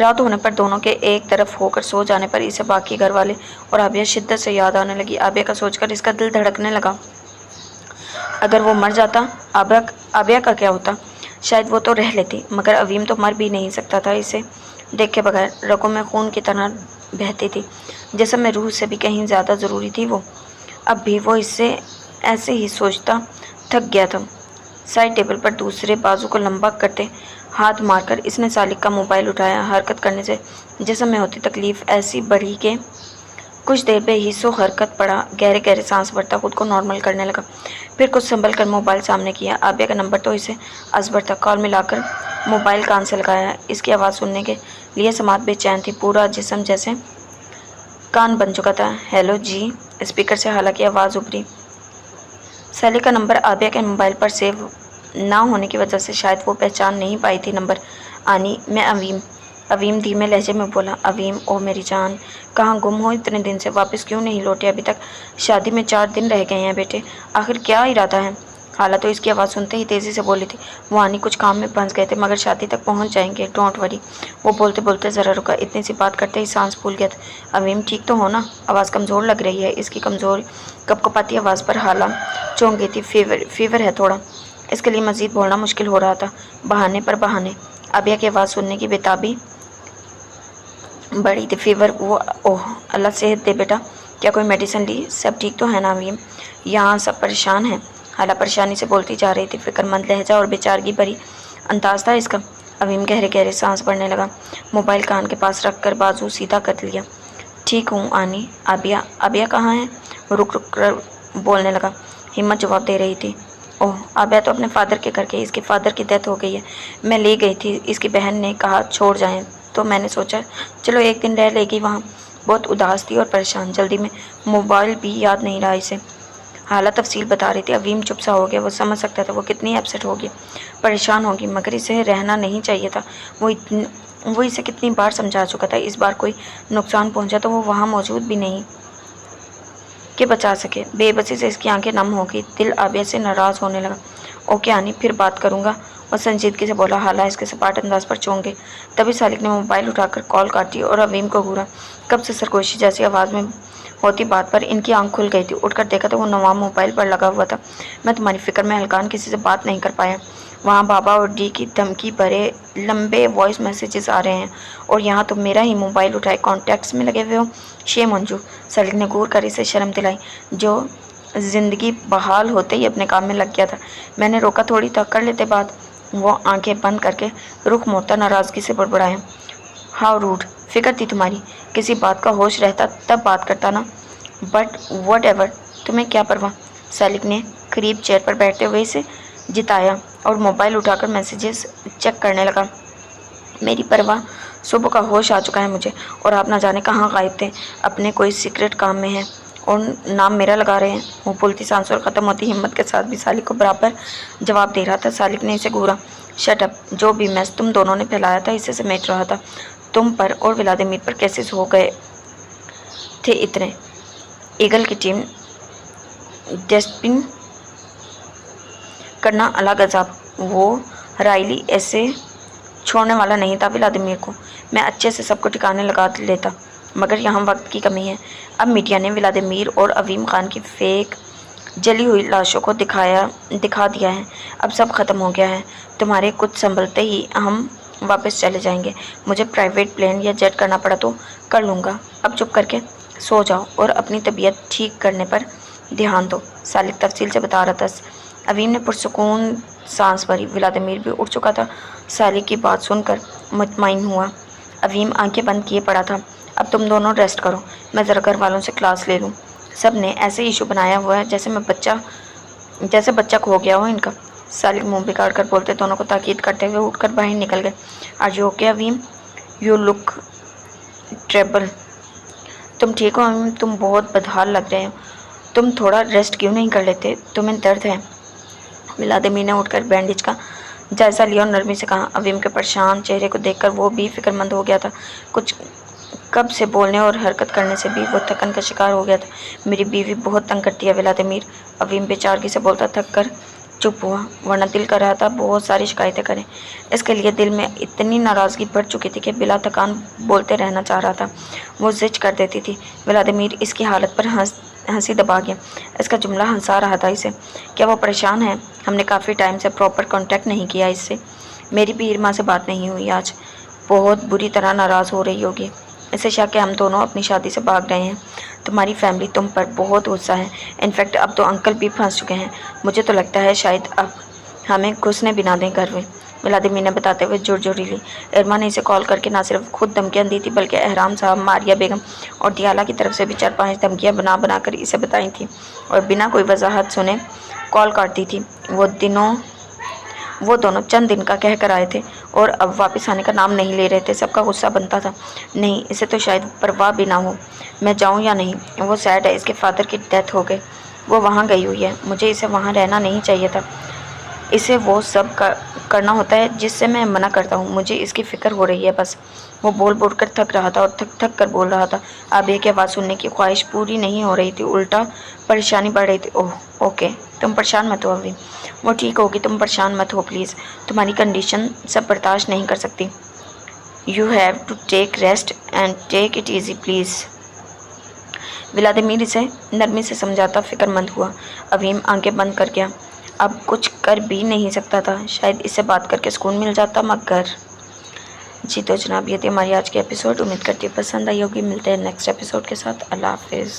رات ہونے پر دونوں کے ایک طرف ہو کر سو جانے پر اسے باقی گھر والے اور آبیہ شدت سے یاد آنے لگی۔ آبیہ کا سوچ کر اس کا دل دھڑکنے لگا۔ اگر وہ مر جاتا آبیہ کا کیا ہوتا؟ شاید وہ تو رہ لیتی، مگر عویم تو مر بھی نہیں سکتا تھا۔ اسے دیکھے بغیر رگوں میں خون کی طرح بہتی تھی، جسم میں روح سے بھی کہیں زیادہ ضروری تھی وہ۔ اب بھی وہ اس سے ایسے ہی سوچتا تھک گیا تھا۔ سائڈ ٹیبل پر دوسرے بازو کو لمبا کرتے ہاتھ مار کر اس نے سالک کا موبائل اٹھایا۔ حرکت کرنے سے جسم میں ہوتی تکلیف ایسی بڑھی کہ کچھ دیر بے حس و حرکت پڑا، گہرے گہرے سانس بھرتا خود کو نارمل کرنے لگا۔ پھر کچھ سنبھل کر موبائل سامنے کیا۔ آبیہ کا نمبر تو اسے ازبر تھا۔ کال ملا کر موبائل کان سے لگایا۔ اس کی آواز سننے کے لیے سماعت بے چین تھی، پورا جسم جیسے کان بن چکا تھا۔ ہیلو جی، اسپیکر سے حالانکہ آواز ابھری۔ سالک کا نمبر آبیہ کے موبائل پر سیو نہ ہونے کی وجہ سے شاید وہ پہچان نہیں پائی تھی نمبر۔ آنی، میں عویم دھیمے لہجے میں بولا۔ عویم، او میری جان، کہاں گم ہو اتنے دن سے؟ واپس کیوں نہیں لوٹے ابھی تک؟ شادی میں 4 دن رہ گئے ہیں بیٹے، آخر کیا ارادہ ہے؟ خالہ تو اس کی آواز سنتے ہی تیزی سے بولی تھی۔ وہ آنی کچھ کام میں پھنس گئے تھے، مگر شادی تک پہنچ جائیں گے، ڈونٹ وری۔ وہ بولتے بولتے ذرا رکا، اتنی سی بات کرتے ہی سانس پھول گیا تھا۔ عویم ٹھیک تو ہو نا؟ آواز کمزور لگ رہی ہے۔ اس کی کمزور کپکپاتی آواز پر حالہ چونک گئی تھی۔ فیور ہے تھوڑا۔ اس کے لیے مزید بولنا مشکل ہو رہا تھا، بہانے پر بہانے۔ آبیہ کی آواز سننے کی بےتابی بڑی تھی۔ فیور؟ وہ اوہ اللہ صحت دے بیٹا، کیا کوئی میڈیسن لی؟ سب ٹھیک تو ہے نا عویم؟ یہاں سب پریشان ہیں۔ حالہ پریشانی سے بولتی جا رہی تھی، فکر مند لہجہ اور بیچارگی بھری انداز تھا اس کا۔ عویم گہرے گہرے سانس بھرنے لگا، موبائل کان کے پاس رکھ کر بازو سیدھا کر لیا۔ ٹھیک ہوں آنی۔ آبیہ کہاں ہے؟ وہ رک کر بولنے لگا۔ ہمت جواب دے رہی تھی۔ اوہ، آبیہ تو اپنے فادر کے گھر گئی، اس کے فادر کی ڈیتھ ہو گئی ہے۔ میں لے گئی تھی، اس کی بہن نے کہا چھوڑ جائیں تو میں نے سوچا چلو 1 دن رہ لے گی وہاں۔ بہت اداس تھی اور پریشان، جلدی میں موبائل بھی یاد نہیں رہا اسے۔ حالہ تفصیل بتا رہی تھی۔ عویم چپ سا ہو گیا۔ وہ سمجھ سکتا تھا وہ کتنی اپسیٹ ہوگی، پریشان ہوگی، مگر اسے رہنا نہیں چاہیے تھا۔ وہ اسے کتنی بار سمجھا چکا تھا، اس بار کوئی نقصان پہنچا تو وہ وہاں موجود بھی نہیں کہ بچا سکے۔ بے بسی سے اس کی آنکھیں نم ہو گئی، دل آبیہ سے ناراض ہونے لگا۔ اوکے آنی، پھر بات کروں گا، اور سنجیدگی سے بولا۔ حالہ اس کے سپاٹ انداز پر چونک گئی۔ تبھی سالک نے موبائل اٹھا کر کال کاٹی اور عویم کو گھورا۔ کب سے سرگوشی جیسی آواز میں ہوتی بات پر ان کی آنکھ کھل گئی تھی۔ اٹھ کر دیکھا تو وہ نوام موبائل پر لگا ہوا تھا۔ میں تمہاری فکر میں ہلکان کسی سے بات نہیں کر پایا۔ وہاں بابا اور ڈی کی دھمکی بھرے لمبے وائس میسیجز آ رہے ہیں، اور یہاں تم میرا ہی موبائل اٹھائے کانٹیکٹس میں لگے ہوئے ہو۔ شیم منجو، سالک نے گور کر اسے شرم دلائی، جو زندگی بحال ہوتے ہی اپنے کام میں لگ گیا تھا۔ میں نے روکا تھوڑی تھا، کر لیتے بات۔ وہ آنکھیں بند کر کے رخ موڑتا ناراضگی سے بڑبڑایا۔ ہاؤ روڈ، فکر تھی تمہاری، کسی بات کا ہوش رہتا تب بات کرتا نا، بٹ واٹ ایور، تمہیں کیا پرواہ؟ سالک نے قریب چیئر پر بیٹھتے ہوئے اسے جتایا اور موبائل اٹھا کر میسیجز چیک کرنے لگا۔ میری پرواہ، صبح کا ہوش آ چکا ہے مجھے، اور آپ نہ جانے کہاں غائب تھے، اپنے کوئی سیکرٹ کام میں ہیں، اور نام میرا لگا رہے ہیں۔ وہ پھولتی سانسوں اور ختم ہوتی ہمت کے ساتھ بھی سالک کو برابر جواب دے رہا تھا۔ سالک نے اسے گھورا۔ شٹ اپ، جو بھی میس تم دونوں نے پھیلایا تھا اسے سمیٹ رہا تھا۔ تم پر اور ولادیمیر پر کیسز ہو گئے تھے اتنے۔ ایگل کی ٹیم ڈسپن کرنا الگ عذاب۔ وہ رائلی ایسے چھوڑنے والا نہیں تھا ولادیمیر کو۔ میں اچھے سے سب کو ٹھکانے لگا لیتا، مگر یہاں وقت کی کمی ہے۔ اب میڈیا نے ولادیمیر اور عویم خان کی فیک جلی ہوئی لاشوں کو دکھا دیا ہے۔ اب سب ختم ہو گیا ہے۔ تمہارے کچھ سنبھلتے ہی ہم واپس چلے جائیں گے۔ مجھے پرائیویٹ پلین یا جیٹ کرنا پڑا تو کر لوں گا۔ اب چپ کر کے سو جاؤ اور اپنی طبیعت ٹھیک کرنے پر دھیان دو، سالک تفصیل سے بتا رہا تھا۔ عویم نے پرسکون سانس بھری۔ ولادیمیر بھی اٹھ چکا تھا، سالک کی بات سن کر مطمئن ہوا۔ عویم آنکھیں بند کیے پڑا تھا۔ اب تم دونوں ریسٹ کرو، میں ذرا گھر والوں سے کلاس لے لوں۔ سب نے ایسے ایشو بنایا ہوا ہے جیسے بچہ کھو گیا ہو ان کا۔ سالک منہ بگاڑ کر بولتے دونوں کو تاکید کرتے ہوئے اٹھ کر باہر نکل گئے۔ Are you okay Awaim? You look terrible. تم ٹھیک ہو عویم؟ تم بہت بدحال لگ رہے ہو، تم تھوڑا ریسٹ کیوں نہیں کر لیتے؟ تمہیں درد ہے؟ ولادیمیر نے اٹھ کر بینڈیج کا جائزہ لیا اور نرمی سے کہا۔ عویم کے پریشان چہرے کو دیکھ کر وہ بھی فکر مند ہو گیا تھا۔ کچھ کب سے بولنے اور حرکت کرنے سے بھی وہ تھکن کا شکار ہو گیا تھا۔ میری بیوی بہت تنگ کرتی ہے ولادیمیر، عویم بے چارگی سے بولتا۔ تھک کر چپ ہوا، ورنہ دل کر رہا تھا بہت ساری شکایتیں کریں۔ اس کے لیے دل میں اتنی ناراضگی بڑھ چکی تھی کہ بلا تکان بولتے رہنا چاہ رہا تھا۔ وہ زج کر دیتی تھی۔ ولادیمیر اس کی حالت پر ہنسی دبا گیا۔ اس کا جملہ ہنسا رہا تھا اسے۔ کیا وہ پریشان ہے؟ ہم نے کافی ٹائم سے پراپر کانٹیکٹ نہیں کیا اس سے۔ میری بھی ارما سے بات نہیں ہوئی آج۔ بہت بری طرح ناراض ہو رہی ہوگی۔ اسے شک ہے ہم دونوں اپنی شادی سے بھاگ رہے ہیں۔ تمہاری فیملی تم پر بہت غصہ ہے۔ انفیکٹ اب تو انکل بھی پھنس چکے ہیں۔ مجھے تو لگتا ہے شاید اب ہمیں گھسنے بھی نہ دیں گھر میں، ولادیمیر نے بتاتے ہوئے جوری لی۔ ارما نے اسے کال کر کے نہ صرف خود دھمکیاں دی تھی بلکہ احرام صاحب، ماریا بیگم اور دیالا کی طرف سے بھی 4-5 دھمکیاں بنا بنا کر اسے بتائی تھیں، اور بنا کوئی وضاحت سنے کال کاٹ دی تھی۔ وہ دونوں چند دن کا کہہ کر آئے تھے اور اب واپس آنے کا نام نہیں لے رہے تھے۔ سب کا غصہ بنتا تھا۔ نہیں، اسے تو شاید پرواہ بھی نہ ہو میں جاؤں یا نہیں۔ وہ سیڈ ہے، اس کے فادر کی ڈیتھ ہو گئی، وہ وہاں گئی ہوئی ہے۔ مجھے اسے وہاں رہنا نہیں چاہیے تھا۔ اسے وہ سب کرنا ہوتا ہے جس سے میں منع کرتا ہوں۔ مجھے اس کی فکر ہو رہی ہے بس۔ وہ بول بول کر تھک رہا تھا اور تھک تھک کر بول رہا تھا۔ آبیہ کی آواز سننے کی خواہش پوری نہیں ہو رہی تھی، الٹا پریشانی بڑھ رہی تھی۔ اوہ اوکے، تم پریشان مت ہو ابھی، وہ ٹھیک ہوگی، تم پریشان مت ہو پلیز۔ تمہاری کنڈیشن سب برداشت نہیں کر سکتی۔ You have to take rest and take it easy please. Vladimir اسے نرمی سے سمجھاتا فکر مند ہوا۔ اویم آنکھیں بند کر گیا۔ اب کچھ کر بھی نہیں سکتا تھا۔ شاید اس سے بات کر کے سکون مل جاتا، مگر جی تو جناب یہ تھی ہماری آج کی ایپیسوڈ۔ امید کرتی ہوں پسند آئی ہوگی۔ ملتے ہیں نیکسٹ ایپیسوڈ کے ساتھ۔ اللہ حافظ۔